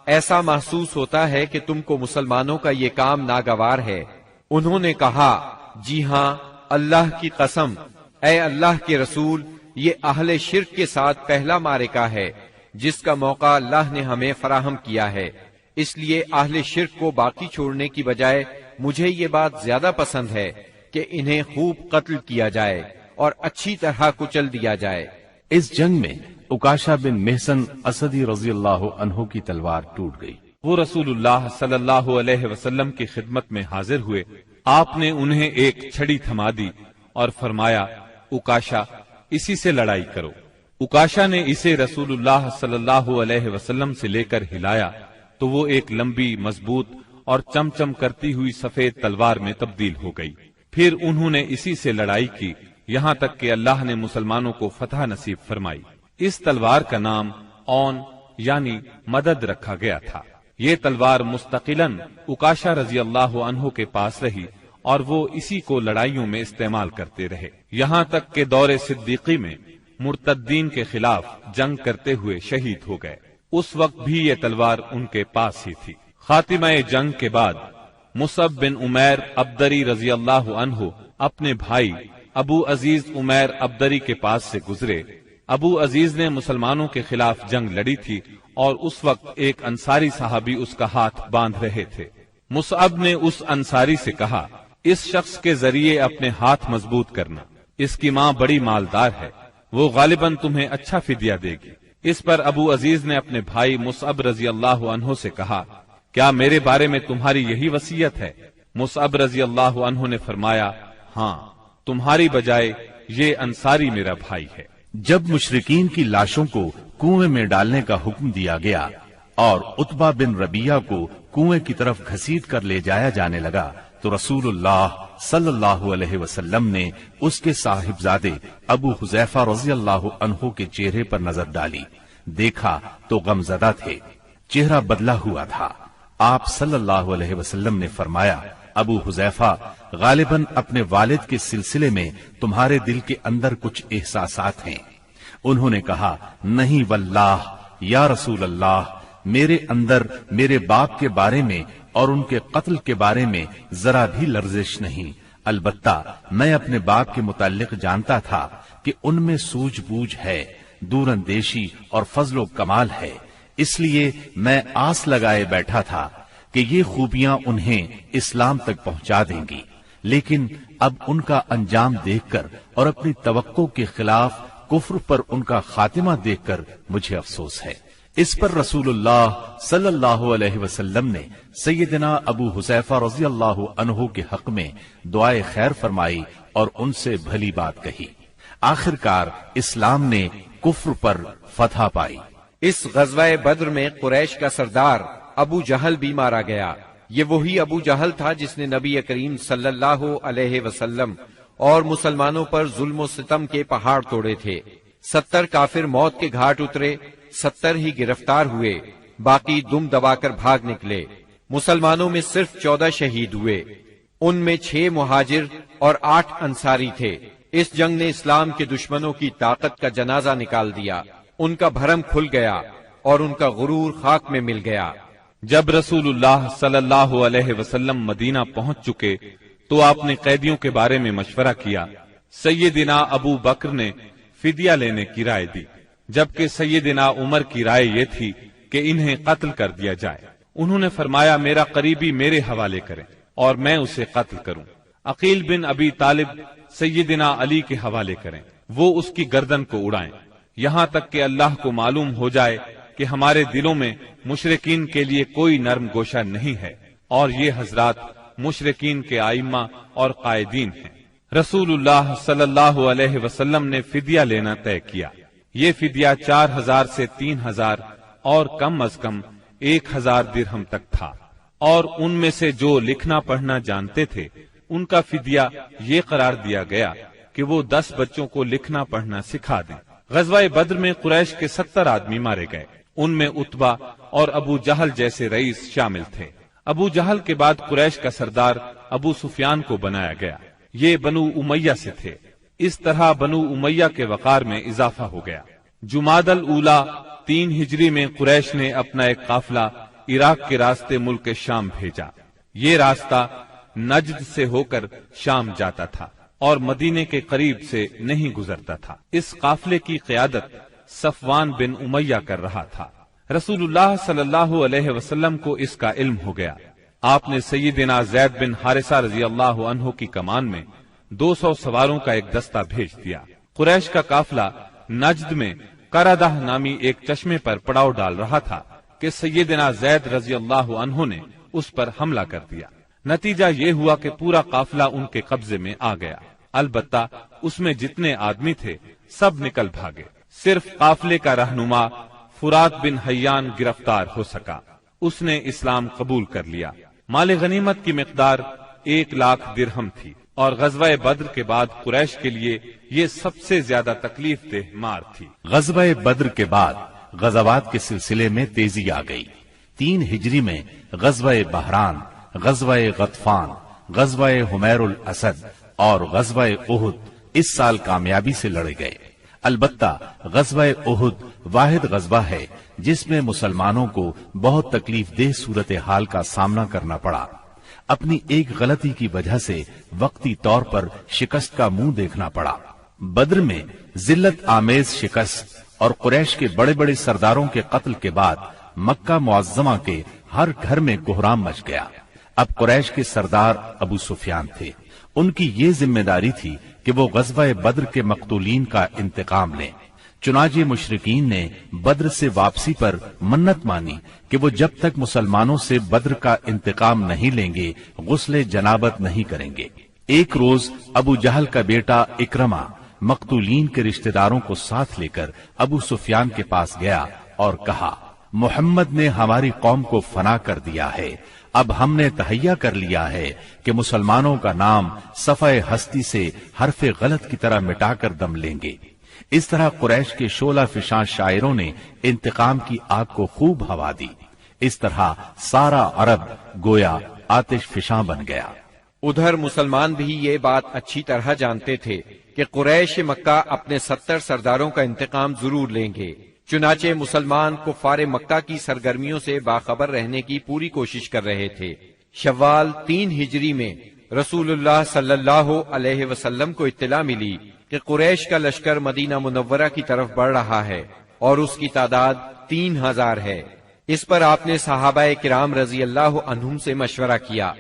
S2: ایسا محسوس ہوتا ہے کہ تم کو مسلمانوں کا یہ کام ناگوار ہے۔ انہوں نے کہا، جی ہاں، اللہ کی قسم، اے اللہ کے رسول، یہ اہل شرک کے ساتھ پہلا معرکہ ہے جس کا موقع اللہ نے ہمیں فراہم کیا ہے، اس لیے اہل شرک کو باقی چھوڑنے کی بجائے مجھے یہ بات زیادہ پسند ہے کہ انہیں خوب قتل کیا جائے اور اچھی طرح کچل دیا جائے۔
S1: اس جنگ میں عکاشہ بن محسن اسدی رضی اللہ عنہ کی تلوار ٹوٹ گئی۔
S3: وہ رسول اللہ صلی اللہ علیہ وسلم کی خدمت میں حاضر ہوئے۔ آپ نے انہیں ایک چھڑی تھما دی اور فرمایا، عکاشہ، اسی سے لڑائی کرو۔ عکاشہ نے اسے رسول اللہ صلی اللہ علیہ وسلم سے لے کر ہلایا تو وہ ایک لمبی، مضبوط اور چمچم کرتی ہوئی سفید تلوار میں تبدیل ہو گئی۔ پھر انہوں نے اسی سے لڑائی کی یہاں تک کہ اللہ نے مسلمانوں کو فتح نصیب فرمائی۔ اس تلوار کا نام اون یعنی مدد رکھا گیا تھا۔ یہ تلوار مستقلاً عکاشہ رضی اللہ عنہ کے پاس رہی اور وہ اسی کو لڑائیوں میں استعمال کرتے رہے، یہاں تک کہ دور صدیقی میں مرتدین کے خلاف جنگ کرتے ہوئے شہید ہو گئے۔ اس وقت بھی یہ تلوار ان کے پاس ہی تھی۔ خاتمہ جنگ کے بعد مصعب بن عمیر ابدری رضی اللہ عنہ اپنے بھائی ابو عزیز عمیر ابدری کے پاس سے گزرے۔ ابو عزیز نے مسلمانوں کے خلاف جنگ لڑی تھی اور اس وقت ایک انصاری صحابی اس کا ہاتھ باندھ رہے تھے۔ مصعب نے اس انصاری سے کہا، اس شخص کے ذریعے اپنے ہاتھ مضبوط کرنا، اس کی ماں بڑی مالدار ہے، وہ غالباً تمہیں اچھا فدیہ دے گی۔ اس پر ابو عزیز نے اپنے بھائی مصعب رضی اللہ عنہ سے کہا، کیا میرے بارے میں تمہاری یہی وصیت ہے؟ مصعب رضی اللہ عنہ نے فرمایا، ہاں، تمہاری بجائے یہ انصاری میرا بھائی ہے۔
S1: جب مشرکین کی لاشوں کو کنویں میں ڈالنے کا حکم دیا گیا اور عتبہ بن ربیعہ کو کنویں کی طرف گھسیٹ کر لے جایا جانے لگا تو رسول اللہ صلی اللہ علیہ وسلم نے اس کے صاحبزادے ابو حذیفہ رضی اللہ عنہ کے چہرے پر نظر ڈالی، دیکھا تو غمزدہ تھے، چہرہ بدلا ہوا تھا۔ آپ صلی اللہ علیہ وسلم نے فرمایا، ابو حذیفہ، غالباً اپنے والد کے سلسلے میں تمہارے دل کے اندر کچھ احساسات ہیں۔ انہوں نے کہا، نہیں واللہ یا رسول اللہ، میرے اندر میرے باپ کے بارے میں اور ان کے قتل کے بارے میں ذرا بھی لرزش نہیں، البتہ میں اپنے باپ کے متعلق جانتا تھا کہ ان میں سوجھ بوجھ ہے، دور اندیشی اور فضل و کمال ہے، اس لیے میں آس لگائے بیٹھا تھا کہ یہ خوبیاں انہیں اسلام تک پہنچا دیں گی، لیکن اب ان کا انجام دیکھ کر اور اپنی توقع کے خلاف کفر پر ان کا خاتمہ دیکھ کر مجھے افسوس ہے۔ اس پر رسول اللہ صلی اللہ علیہ وسلم نے سیدنا ابو حذیفہ رضی اللہ عنہ کے حق میں دعائے خیر فرمائی اور ان سے بھلی بات کہی۔ آخر کار اسلام نے کفر پر فتح پائی۔
S2: اس غزوہ بدر میں قریش کا سردار ابو جہل بھی مارا گیا۔ یہ وہی ابو جہل تھا جس نے نبی کریم صلی اللہ علیہ وسلم اور مسلمانوں پر ظلم و ستم کے پہاڑ توڑے تھے۔ 70 کافر موت کے گھاٹ اترے، 70 ہی گرفتار ہوئے، باقی دم دبا کر بھاگ نکلے۔ مسلمانوں میں صرف 14 شہید ہوئے، ان میں 6 مہاجر اور 8 انصاری تھے۔ اس جنگ نے اسلام کے دشمنوں کی طاقت کا جنازہ نکال دیا، ان کا بھرم کھل گیا اور ان کا غرور خاک میں مل گیا۔
S3: جب رسول اللہ صلی اللہ علیہ وسلم مدینہ پہنچ چکے تو آپ نے قیدیوں کے بارے میں مشورہ کیا۔ سیدنا ابو بکر نے فدیہ لینے کی رائے دی، جبکہ سیدنا عمر کی رائے یہ تھی کہ انہیں قتل کر دیا جائے۔ انہوں نے فرمایا، میرا قریبی میرے حوالے کریں اور میں اسے قتل کروں۔ عقیل بن ابی طالب سیدنا علی کے حوالے کریں، وہ اس کی گردن کو اڑائیں، یہاں تک کہ اللہ کو معلوم ہو جائے کہ ہمارے دلوں میں مشرکین کے لیے کوئی نرم گوشہ نہیں ہے، اور یہ حضرات مشرکین کے ائمہ اور قائدین ہیں۔ رسول اللہ صلی اللہ علیہ وسلم نے فدیہ لینا طے کیا۔ یہ فدیہ 4000 سے 3000 اور کم از کم 1000 درہم تک تھا، اور ان میں سے جو لکھنا پڑھنا جانتے تھے ان کا فدیہ یہ قرار دیا گیا کہ وہ 10 بچوں کو لکھنا پڑھنا سکھا دیں۔ غزوہ بدر میں قریش کے 70 آدمی مارے گئے، ان میں عتبہ اور ابو جہل جیسے رئیس شامل تھے۔ ابو جہل کے بعد قریش کا سردار ابو سفیان کو بنایا گیا، یہ بنو امیہ سے تھے۔ اس طرح بنو امیہ کے وقار میں اضافہ ہو گیا۔ جمادی الاولی 3 ہجری میں قریش نے اپنا ایک قافلہ عراق کے راستے ملک شام بھیجا۔ یہ راستہ نجد سے ہو کر شام جاتا تھا اور مدینے کے قریب سے نہیں گزرتا تھا۔ اس قافلے کی قیادت صفوان بن امیہ کر رہا تھا۔ رسول اللہ صلی اللہ علیہ وسلم کو اس کا علم ہو گیا۔ آپ نے سیدنا زید بن حارثہ رضی اللہ عنہ کی کمان میں 200 سواروں کا ایک دستہ بھیج دیا۔ قریش کا قافلہ نجد میں قردہ نامی ایک چشمے پر پڑاؤ ڈال رہا تھا کہ سیدنا زید رضی اللہ عنہ نے اس پر حملہ کر دیا۔ نتیجہ یہ ہوا کہ پورا قافلہ ان کے قبضے میں آ گیا، البتہ اس میں جتنے آدمی تھے سب نکل بھاگے۔ صرف قافلے کا رہنما فرات بن حیان گرفتار ہو سکا، اس نے اسلام قبول کر لیا۔ مال غنیمت کی مقدار 1,00,000 درہم تھی۔ اور غزوہ بدر کے بعد قریش کے لیے یہ سب سے زیادہ تکلیف دہ مار تھی۔
S1: غزوہ بدر کے بعد غزوات کے سلسلے میں تیزی آ گئی۔ 3 ہجری میں غزوہ بحران، غزوہ غطفان، غزوہ حمیر الاسد اور غزوہ احد اس سال کامیابی سے لڑے گئے۔ البتہ غزوہ احد واحد غزوہ ہے جس میں مسلمانوں کو بہت تکلیف دہ صورتحال کا سامنا کرنا پڑا۔ اپنی ایک غلطی کی وجہ سے وقتی طور پر شکست کا منہ دیکھنا پڑا۔ بدر میں ذلت آمیز شکست اور قریش کے بڑے بڑے سرداروں کے قتل کے بعد مکہ معظمہ کے ہر گھر میں کوہرام مچ گیا۔ اب قریش کے سردار ابو سفیان تھے۔ ان کی یہ ذمہ داری تھی کہ وہ غزوہ بدر کے مقتولین کا انتقام لیں۔ چنانچہ مشرکین نے بدر سے واپسی پر منت مانی کہ وہ جب تک مسلمانوں سے بدر کا انتقام نہیں لیں گے غسل جنابت نہیں کریں گے۔ ایک روز ابو جہل کا بیٹا اکرمہ مقتولین کے رشتہ داروں کو ساتھ لے کر ابو سفیان کے پاس گیا اور کہا، محمد نے ہماری قوم کو فنا کر دیا ہے، اب ہم نے تہیا کر لیا ہے کہ مسلمانوں کا نام صفحہ ہستی سے حرف غلط کی طرح مٹا کر دم لیں گے۔ اس طرح قریش کے شعلہ فشاں شاعروں نے انتقام کی آگ کو خوب ہوا دی۔ اس طرح سارا عرب گویا آتش فشاں بن گیا۔
S2: ادھر مسلمان بھی یہ بات اچھی طرح جانتے تھے کہ قریش مکہ اپنے 70 سرداروں کا انتقام ضرور لیں گے۔ چنانچہ مسلمان کفار مکہ کی سرگرمیوں سے باخبر رہنے کی پوری کوشش کر رہے تھے۔ شوال 3 ہجری میں رسول اللہ صلی اللہ علیہ وسلم کو اطلاع ملی کہ قریش کا لشکر مدینہ منورہ کی طرف بڑھ رہا ہے اور اس کی تعداد 3000 ہے۔ اس پر آپ نے صحابہ کرام رضی اللہ عنہم سے مشورہ کیا۔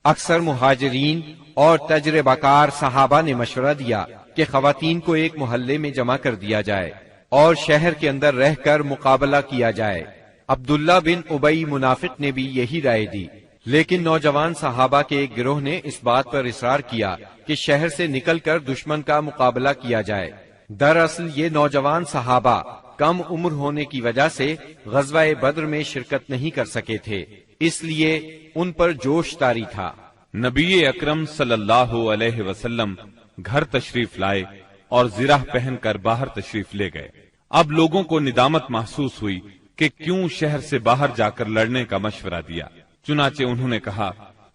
S2: اکثر مہاجرین اور تجربہ کار صحابہ نے مشورہ دیا کہ خواتین کو ایک محلے میں جمع کر دیا جائے اور شہر کے اندر رہ کر مقابلہ کیا جائے۔ عبداللہ بن ابی منافق نے بھی یہی رائے دی، لیکن نوجوان صحابہ کے ایک گروہ نے اس بات پر اصرار کیا کہ شہر سے نکل کر دشمن کا مقابلہ کیا جائے۔ دراصل یہ نوجوان صحابہ کم عمر ہونے کی وجہ سے غزوہ بدر میں شرکت نہیں کر سکے تھے، اس لیے ان پر جوش طاری تھا۔
S3: نبی اکرم صلی اللہ علیہ وسلم گھر تشریف لائے اور زرہ پہن کر باہر تشریف لے گئے۔ اب لوگوں کو ندامت محسوس ہوئی کہ کیوں شہر سے باہر جا کر لڑنے کا مشورہ دیا۔ چنانچہ انہوں نے کہا،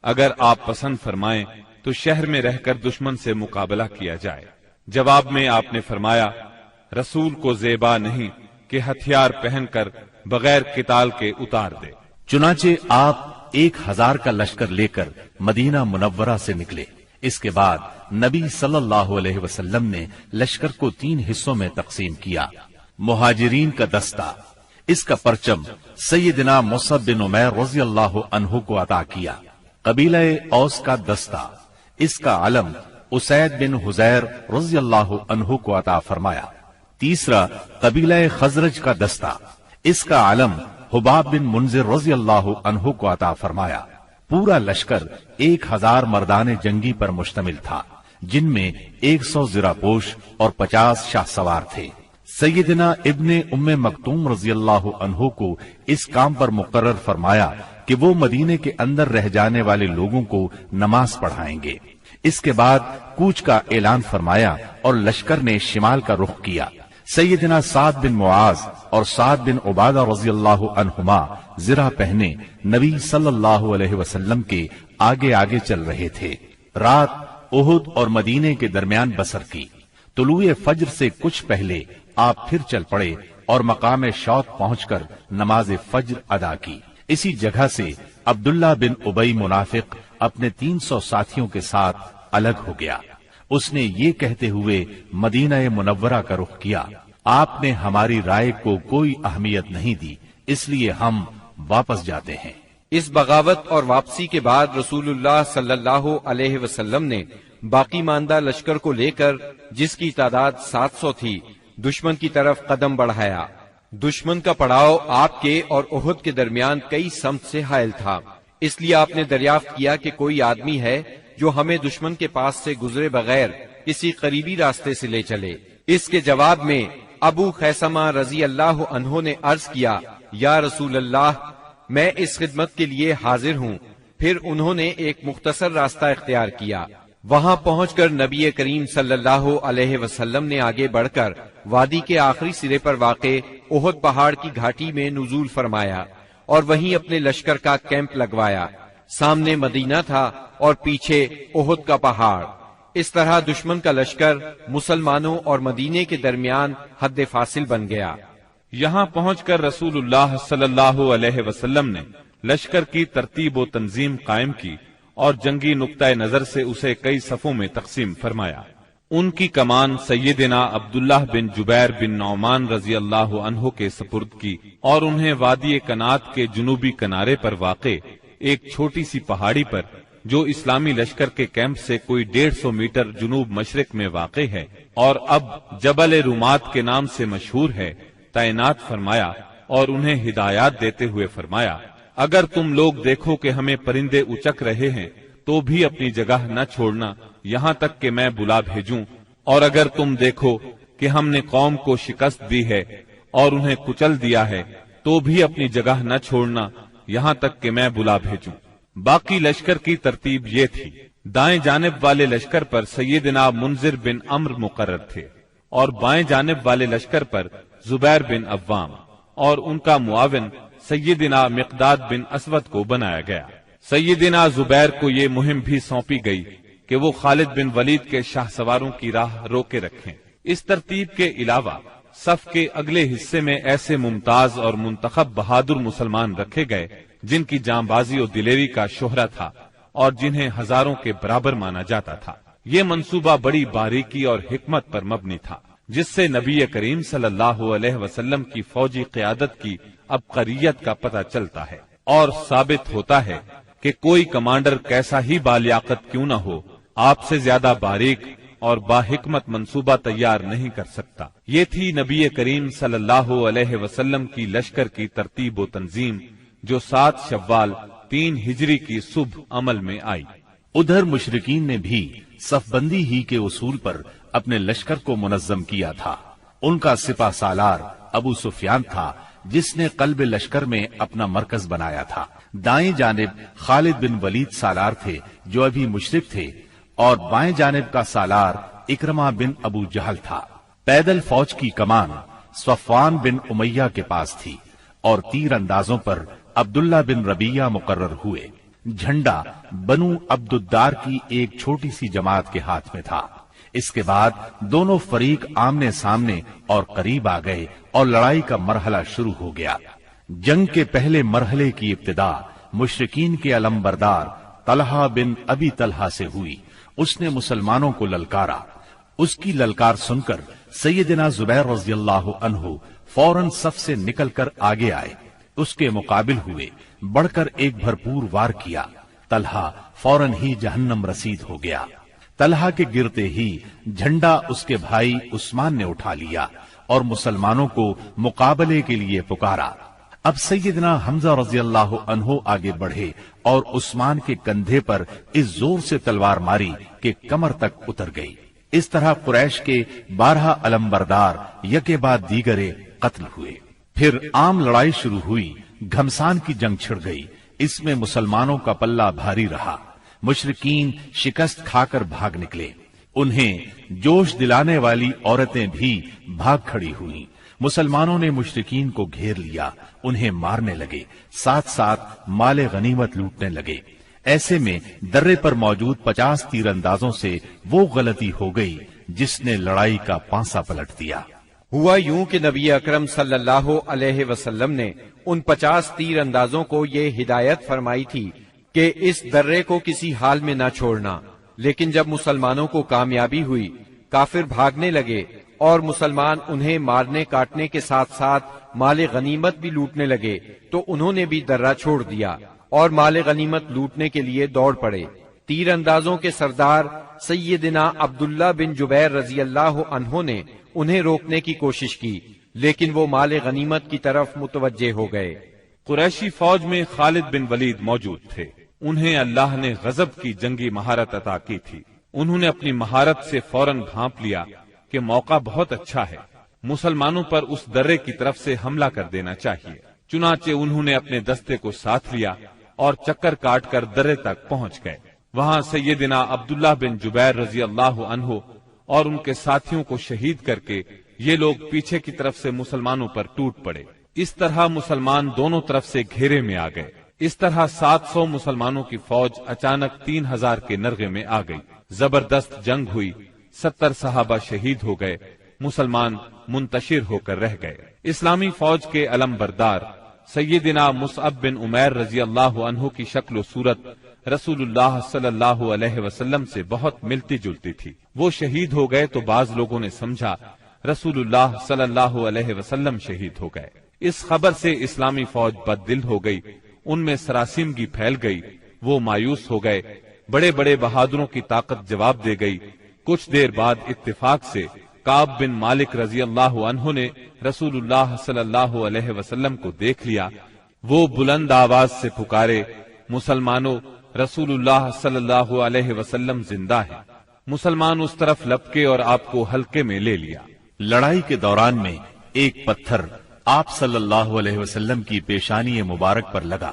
S3: اگر آپ پسند فرمائیں تو شہر میں رہ کر دشمن سے مقابلہ کیا جائے۔ جواب میں آپ نے فرمایا، رسول کو زیبا نہیں کہ ہتھیار پہن کر بغیر قتال کے اتار دے۔
S1: چنانچہ آپ 1000 کا لشکر لے کر مدینہ منورہ سے نکلے۔ اس کے بعد نبی صلی اللہ علیہ وسلم نے لشکر کو 3 حصوں میں تقسیم کیا۔ مہاجرین کا دستہ، اس کا پرچم سیدنا مصعب بن عمیر رضی اللہ عنہ کو عطا کیا۔ قبیلہ اوس کا دستہ، اس کا علم اسید بن حزیر رضی اللہ عنہ کو عطا فرمایا۔ تیسرا قبیلہ خزرج کا دستہ، اس کا علم حباب بن منذر رضی اللہ عنہ کو عطا فرمایا۔ پورا لشکر 1000 مردان جنگی پر مشتمل تھا، جن میں 100 زرہ پوش اور 50 شاہ سوار تھے۔ سیدنا ابن ام مکتوم رضی اللہ عنہ کو اس کام پر مقرر فرمایا کہ وہ مدینے کے اندر رہ جانے والے لوگوں کو نماز پڑھائیں گے۔ اس کے بعد کوچ کا اعلان فرمایا اور لشکر نے شمال کا رخ کیا۔ سیدنا سعد بن معاذ اور سعد بن عبادہ رضی اللہ عنہما زرہ پہنے نبی صلی اللہ علیہ وسلم کے آگے آگے چل رہے تھے۔ رات احد اور مدینے کے درمیان بسر کی۔ طلوع فجر سے کچھ پہلے آپ پھر چل پڑے اور مقام شوط پہنچ کر نماز فجر ادا کی۔ اسی جگہ سے عبداللہ بن ابی منافق اپنے 300 ساتھیوں کے ساتھ الگ ہو گیا۔ اس نے یہ کہتے ہوئے مدینہ منورہ کا رخ کیا، آپ نے ہماری رائے کو کوئی اہمیت نہیں دی، اس لیے ہم واپس جاتے ہیں۔
S2: اس بغاوت اور واپسی کے بعد رسول اللہ صلی اللہ علیہ وسلم نے باقی ماندہ لشکر کو لے کر، جس کی تعداد 700 تھی، دشمن کی طرف قدم بڑھایا۔ دشمن کا پڑاؤ آپ کے اور احد کے درمیان کئی سمت سے حائل تھا، اس لیے آپ نے دریافت کیا کہ کوئی آدمی ہے جو ہمیں دشمن کے پاس سے گزرے بغیر کسی قریبی راستے سے لے چلے۔ اس کے جواب میں ابو خیثمہ رضی اللہ عنہ نے عرض کیا، یا رسول اللہ، میں اس خدمت کے لیے حاضر ہوں۔ پھر انہوں نے ایک مختصر راستہ اختیار کیا، وہاں پہنچ کر نبی کریم صلی اللہ علیہ وسلم نے آگے بڑھ کر وادی کے آخری سرے پر واقع احد پہاڑ کی گھاٹی میں نزول فرمایا اور وہیں اپنے لشکر کا کیمپ لگوایا۔ سامنے مدینہ تھا اور پیچھے احد کا پہاڑ۔ اس طرح دشمن کا لشکر مسلمانوں اور مدینے کے درمیان حد فاصل بن گیا۔
S3: یہاں پہنچ کر رسول اللہ صلی اللہ علیہ وسلم نے لشکر کی ترتیب و تنظیم قائم کی اور جنگی نقطۂ نظر سے اسے کئی صفوں میں تقسیم فرمایا۔ ان کی کمان سیدنا عبداللہ بن جبیر بن نعمان رضی اللہ عنہ کے سپرد کی اور انہیں وادی کنات کے جنوبی کنارے پر واقع ایک چھوٹی سی پہاڑی پر، جو اسلامی لشکر کے کیمپ سے کوئی 150 میٹر جنوب مشرق میں واقع ہے اور اب جبل رومات کے نام سے مشہور ہے، تعینات فرمایا اور انہیں ہدایات دیتے ہوئے فرمایا، اگر تم لوگ دیکھو کہ ہمیں پرندے اچک رہے ہیں تو بھی اپنی جگہ نہ چھوڑنا یہاں تک کہ میں بلا بھیجوں، اور اگر تم دیکھو کہ ہم نے قوم کو شکست دی ہے اور انہیں کچل دیا ہے تو بھی اپنی جگہ نہ چھوڑنا یہاں تک کہ میں بلا بھیجوں۔ باقی لشکر کی ترتیب یہ تھی، دائیں جانب والے لشکر پر سیدنا منذر بن عمرو مقرر تھے اور بائیں جانب والے لشکر پر زبیر بن عوام، اور ان کا معاون سیدنا مقداد بن اسود کو بنایا گیا۔ سیدنا زبیر کو یہ مہم بھی سونپی گئی کہ وہ خالد بن ولید کے شاہ سواروں کی راہ روکے رکھیں۔ اس ترتیب کے علاوہ صف کے اگلے حصے میں ایسے ممتاز اور منتخب بہادر مسلمان رکھے گئے جن کی جانبازی و دلیری کا شہرہ تھا اور جنہیں ہزاروں کے برابر مانا جاتا تھا۔ یہ منصوبہ بڑی باریکی اور حکمت پر مبنی تھا، جس سے نبی کریم صلی اللہ علیہ وسلم کی فوجی قیادت کی عبقریت کا پتہ چلتا ہے اور ثابت ہوتا ہے کہ کوئی کمانڈر کیسا ہی بالیاقت کیوں نہ ہو، آپ سے زیادہ باریک اور باحکمت منصوبہ تیار نہیں کر سکتا۔ یہ تھی نبی کریم صلی اللہ علیہ وسلم کی لشکر کی ترتیب و تنظیم، جو 7 شوال 3 ہجری کی صبح عمل میں آئی۔
S1: ادھر مشرکین نے بھی صف بندی ہی کے اصول پر اپنے لشکر کو منظم کیا تھا۔ ان کا سپہ سالار ابو سفیان تھا، جس نے قلب لشکر میں اپنا مرکز بنایا تھا۔ دائیں جانب خالد بن ولید سالار تھے جو ابھی مشرک تھے، اور بائیں جانب کا سالار اکرمہ بن ابو جہل تھا۔ پیدل فوج کی کمان صفوان بن امیہ کے پاس تھی اور تیر اندازوں پر عبداللہ بن ربیہ مقرر ہوئے۔ جھنڈا بنو عبد الدار کی ایک چھوٹی سی جماعت کے ہاتھ میں تھا۔ اس کے بعد دونوں فریق آمنے سامنے اور قریب آ گئے اور لڑائی کا مرحلہ شروع ہو گیا۔ جنگ کے پہلے مرحلے کی ابتدا مشرکین کے علمبردار طلحہ بن ابی طلحہ سے ہوئی۔ اس نے مسلمانوں کو للکارا۔ اس کی للکار سن کر سیدنا زبیر رضی اللہ عنہ فوراً صف سے نکل کر آگے آئے، اس کے مقابل ہوئے، بڑھ کر ایک بھرپور وار کیا۔ طلحہ فوراً ہی جہنم رسید ہو گیا۔ طلحہ کے گرتے ہی جھنڈا اس کے بھائی عثمان نے اٹھا لیا اور مسلمانوں کو مقابلے کے لیے پکارا۔ اب سیدنا حمزہ رضی اللہ عنہ آگے بڑھے اور عثمان کے کندھے پر اس زور سے تلوار ماری کہ کمر تک اتر گئی۔ اس طرح قریش کے 12 علمبردار یکے بعد دیگرے قتل ہوئے۔ پھر عام لڑائی شروع ہوئی۔ گھمسان کی جنگ چھڑ گئی۔ اس میں مسلمانوں کا پلہ بھاری رہا۔ مشرکین شکست کھا کر بھاگ نکلے۔ انہیں جوش دلانے والی عورتیں بھی بھاگ کھڑی ہوئیں۔ مسلمانوں نے مشرکین کو گھیر لیا، انہیں مارنے لگے، ساتھ ساتھ مال غنیمت لوٹنے لگے۔ ایسے میں درے پر موجود 50 تیر اندازوں سے وہ غلطی ہو گئی جس نے لڑائی کا پانسا پلٹ دیا۔
S2: ہوا یوں کہ نبی اکرم صلی اللہ علیہ وسلم نے ان 50 تیر اندازوں کو یہ ہدایت فرمائی تھی کہ اس درے کو کسی حال میں نہ چھوڑنا، لیکن جب مسلمانوں کو کامیابی ہوئی، کافر بھاگنے لگے اور مسلمان انہیں مارنے کاٹنے کے ساتھ ساتھ مال غنیمت بھی لوٹنے لگے، تو انہوں نے بھی درہ چھوڑ دیا اور مال غنیمت لوٹنے کے لیے دوڑ پڑے۔ تیر اندازوں کے سردار سیدنا عبداللہ بن جبیر رضی اللہ عنہ نے انہیں روکنے کی کوشش کی، لیکن وہ مال غنیمت کی طرف متوجہ ہو گئے۔
S3: قریشی فوج میں خالد بن ولید موجود تھے۔ انہیں اللہ نے غضب کی جنگی مہارت عطا کی تھی۔ انہوں نے اپنی مہارت سے فوراً بھانپ لیا کہ موقع بہت اچھا ہے، مسلمانوں پر اس درے کی طرف سے حملہ کر دینا چاہیے۔ چنانچہ انہوں نے اپنے دستے کو ساتھ لیا اور چکر کاٹ کر درے تک پہنچ گئے۔ وہاں سیدنا عبداللہ بن جبیر رضی اللہ عنہ اور ان کے ساتھیوں کو شہید کر کے یہ لوگ پیچھے کی طرف سے مسلمانوں پر ٹوٹ پڑے۔ اس طرح مسلمان دونوں طرف سے گھیرے میں آ گئے۔ اس طرح 700 مسلمانوں کی فوج اچانک 3000 کے نرغے میں آ گئی۔ زبردست جنگ ہوئی، 70 صحابہ شہید ہو گئے، مسلمان منتشر ہو کر رہ گئے۔ اسلامی فوج کے علم بردار سیدنا مصعب بن عمیر رضی اللہ عنہ کی شکل و صورت رسول اللہ صلی اللہ علیہ وسلم سے بہت ملتی جلتی تھی۔ وہ شہید ہو گئے تو بعض لوگوں نے سمجھا رسول اللہ صلی اللہ علیہ وسلم شہید ہو گئے۔ اس خبر سے اسلامی فوج بد دل ہو گئی، ان میں سراسیمگی پھیل گئی، وہ مایوس ہو گئے۔ بڑے بڑے بہادروں کی طاقت جواب دے گئی۔ کچھ دیر بعد اتفاق سے کعب بن مالک رضی اللہ عنہ نے رسول اللہ صلی اللہ علیہ وسلم کو دیکھ لیا۔ وہ بلند آواز سے پکارے، مسلمانوں، رسول اللہ صلی اللہ علیہ وسلم زندہ ہے۔ مسلمان اس طرف لپکے اور آپ کو حلقے میں لے لیا۔
S1: لڑائی کے دوران میں ایک پتھر آپ صلی اللہ علیہ وسلم کی پیشانی مبارک پر لگا،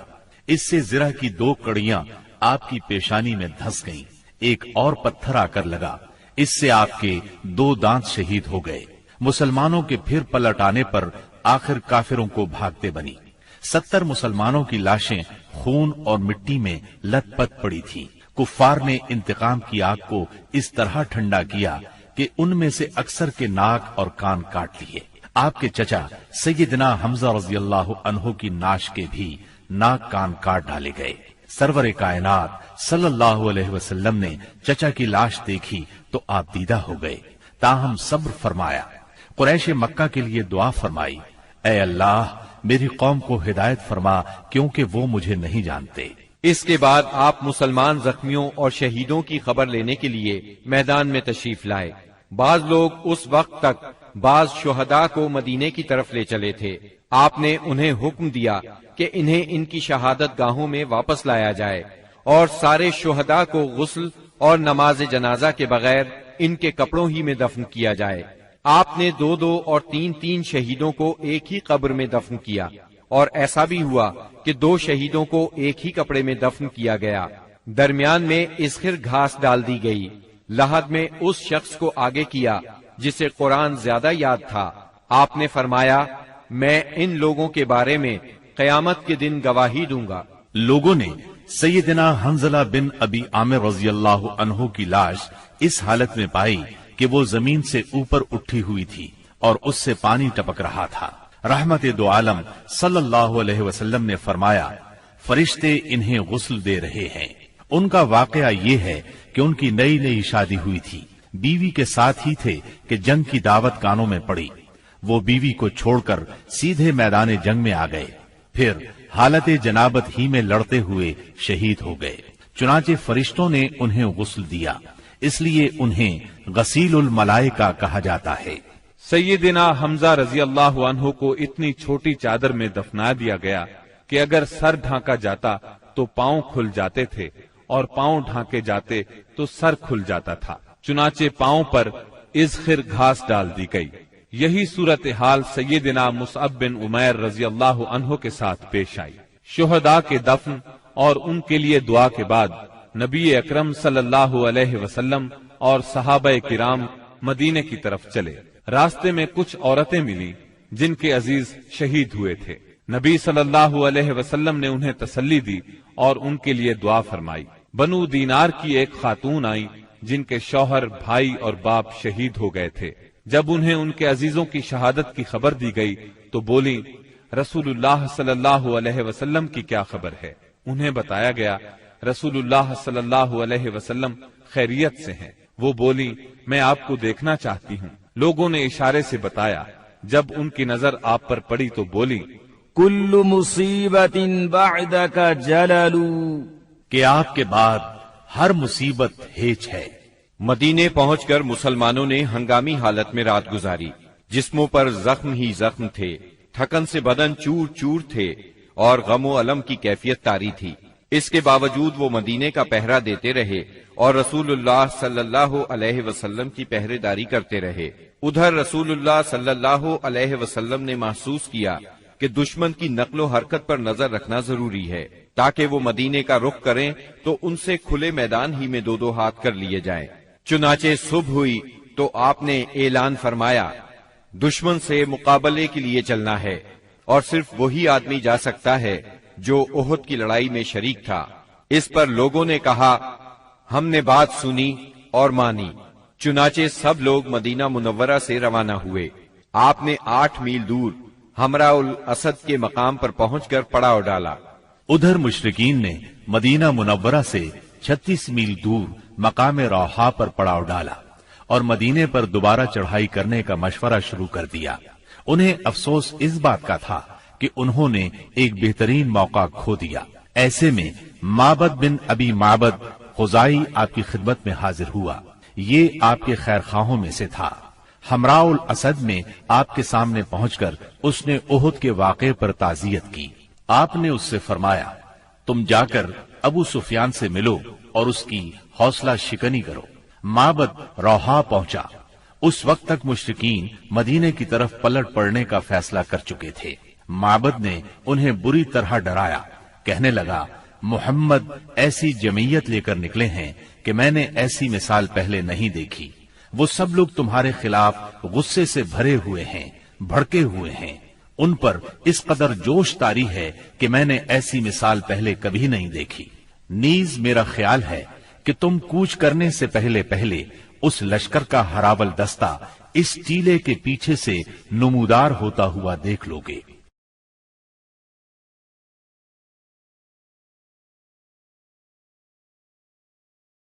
S1: اس سے زرہ کی 2 کڑیاں آپ کی پیشانی میں دھس گئیں۔ ایک اور پتھر آ کر لگا، اس سے آپ کے 2 دانت شہید ہو گئے۔ مسلمانوں کے پھر پلٹ آنے پر آخر کافروں کو بھاگتے بنی۔ 70 مسلمانوں کی لاشیں خون اور مٹی میں لت پت پڑی تھیں۔ کفار نے انتقام کی آگ کو اس طرح ٹھنڈا کیا کہ ان میں سے اکثر کے ناک اور کان کاٹ لیے۔ آپ کے چچا سیدنا حمزہ رضی اللہ عنہ کی ناش کے بھی ناک کان کاٹ ڈالے گئے۔ سرور کائنات صلی اللہ علیہ وسلم نے چچا کی لاش دیکھی تو آپ دیدہ ہو گئے، تاہم صبر فرمایا۔ قریش مکہ کے لیے دعا فرمائی، اے اللہ میری قوم کو ہدایت فرما کیونکہ وہ مجھے نہیں جانتے۔
S2: اس کے بعد آپ مسلمان زخمیوں اور شہیدوں کی خبر لینے کے لیے میدان میں تشریف لائے۔ بعض لوگ اس وقت تک بعض شہداء کو مدینے کی طرف لے چلے تھے۔ آپ نے انہیں حکم دیا کہ انہیں ان کی شہادت گاہوں میں واپس لایا جائے اور سارے شہداء کو غسل اور نماز جنازہ کے بغیر ان کے کپڑوں ہی میں دفن کیا جائے۔ آپ نے 2 اور 3 شہیدوں کو ایک ہی قبر میں دفن کیا، اور ایسا بھی ہوا کہ 2 شہیدوں کو ایک ہی کپڑے میں دفن کیا گیا۔ درمیان میں اسخر گھاس ڈال دی گئی۔ لحد میں اس شخص کو آگے کیا جسے قرآن زیادہ یاد تھا۔ آپ نے فرمایا، میں ان لوگوں کے بارے میں قیامت کے دن گواہی دوں گا۔
S1: لوگوں نے سیدنا حنظلہ بن ابی عامر رضی اللہ عنہ کی لاش اس حالت میں پائی کہ وہ زمین سے اوپر اٹھی ہوئی تھی اور اس سے پانی ٹپک رہا تھا۔ رحمت دو عالم صلی اللہ علیہ وسلم نے فرمایا، فرشتے انہیں غسل دے رہے ہیں۔ ان کا واقعہ یہ ہے کہ ان کی نئی شادی ہوئی تھی، بیوی کے ساتھ ہی تھے کہ جنگ کی دعوت کانوں میں پڑی۔ وہ بیوی کو چھوڑ کر سیدھے میدان جنگ میں آ گئے، پھر حالت جنابت ہی میں لڑتے ہوئے شہید ہو گئے۔ چنانچہ فرشتوں نے انہیں غسل دیا، اس لیے انہیں غسیل الملائکہ کہا جاتا ہے۔
S3: سیدنا حمزہ رضی اللہ عنہ کو اتنی چھوٹی چادر میں دفنا دیا گیا کہ اگر سر ڈھانکا جاتا تو پاؤں کھل جاتے تھے اور پاؤں ڈھانکے جاتے تو سر کھل جاتا تھا۔ چنانچہ پاؤں پر اذخر گھاس ڈال دی گئی۔ یہی صورتحال سیدنا مصعب بن عمیر رضی اللہ عنہ کے ساتھ پیش آئی۔ شہداء کے دفن اور ان کے لیے دعا کے بعد نبی اکرم صلی اللہ علیہ وسلم اور صحابہ کرام مدینے کی طرف چلے۔ راستے میں کچھ عورتیں ملی جن کے عزیز شہید ہوئے تھے۔ نبی صلی اللہ علیہ وسلم نے انہیں تسلی دی اور ان کے لیے دعا فرمائی۔ بنو دینار کی ایک خاتون آئی جن کے شوہر، بھائی اور باپ شہید ہو گئے تھے۔ جب انہیں ان کے عزیزوں کی شہادت کی خبر دی گئی تو بولی، رسول اللہ صلی اللہ علیہ وسلم کی کیا خبر ہے؟ انہیں بتایا گیا رسول اللہ صلی اللہ علیہ وسلم خیریت سے ہیں۔ وہ بولی، میں آپ کو دیکھنا چاہتی ہوں۔ لوگوں نے اشارے سے بتایا۔ جب ان کی نظر آپ پر پڑی تو بولی،
S4: کل مصیبت بعدک جلل،
S1: کہ آپ کے بعد ہر مصیبت ہیچ ہے۔
S2: مدینے پہنچ کر مسلمانوں نے ہنگامی حالت میں رات گزاری۔ جسموں پر زخم ہی زخم تھے، تھکن سے بدن چور چور تھے اور غم و الم کی کیفیت طاری تھی۔ اس کے باوجود وہ مدینے کا پہرا دیتے رہے اور رسول اللہ صلی اللہ علیہ وسلم کی پہرے داری کرتے رہے۔ ادھر رسول اللہ صلی اللہ علیہ وسلم نے محسوس کیا کہ دشمن کی نقل و حرکت پر نظر رکھنا ضروری ہے تاکہ وہ مدینے کا رخ کریں تو ان سے کھلے میدان ہی میں دو دو ہاتھ کر لیے جائیں۔ چنانچہ صبح ہوئی تو آپ نے اعلان فرمایا دشمن سے مقابلے کے لیے چلنا ہے، اور صرف وہی آدمی جا سکتا ہے جو احد کی لڑائی میں شریک تھا۔ اس پر لوگوں نے کہا ہم نے بات سنی اور مانی۔ چنانچہ سب لوگ مدینہ منورہ سے روانہ ہوئے۔ آپ نے 8 میل دور حمراء الاسد کے مقام پر پہنچ کر پڑاؤ ڈالا۔
S1: ادھر مشرکین نے مدینہ منورہ سے 36 میل دور مقام روحا پر پڑاؤ ڈالا اور مدینے پر دوبارہ چڑھائی کرنے کا مشورہ شروع کر دیا۔ انہیں افسوس اس بات کا تھا کہ انہوں نے ایک بہترین موقع کھو دیا۔ ایسے میں معبد بن ابی معبد خزائی آپ کی خدمت میں حاضر ہوا۔ یہ آپ کے خیر خواہوں میں سے تھا۔ حمراء الاسد میں آپ کے سامنے پہنچ کر اس نے احد کے واقعے پر تعزیت کی۔ آپ نے اس سے فرمایا تم جا کر ابو سفیان سے ملو اور اس کی حوصلہ شکنی کرو۔ معبد روحا پہنچا۔ اس وقت تک مشرکین مدینے کی طرف پلٹ پڑنے کا فیصلہ کر چکے تھے۔ معبد نے انہیں بری طرح ڈرایا، کہنے لگا محمد ایسی جمعیت لے کر نکلے ہیں کہ میں نے ایسی مثال پہلے نہیں دیکھی۔ وہ سب لوگ تمہارے خلاف غصے سے بھرے ہوئے ہیں، بھڑکے ہوئے ہیں۔ ان پر اس قدر جوش طاری ہے کہ میں نے ایسی مثال پہلے کبھی نہیں دیکھی۔ نیز میرا خیال ہے کہ تم کوچ کرنے سے پہلے پہلے اس لشکر کا ہراول دستہ اس ٹیلے کے پیچھے سے نمودار ہوتا ہوا دیکھ لوگے۔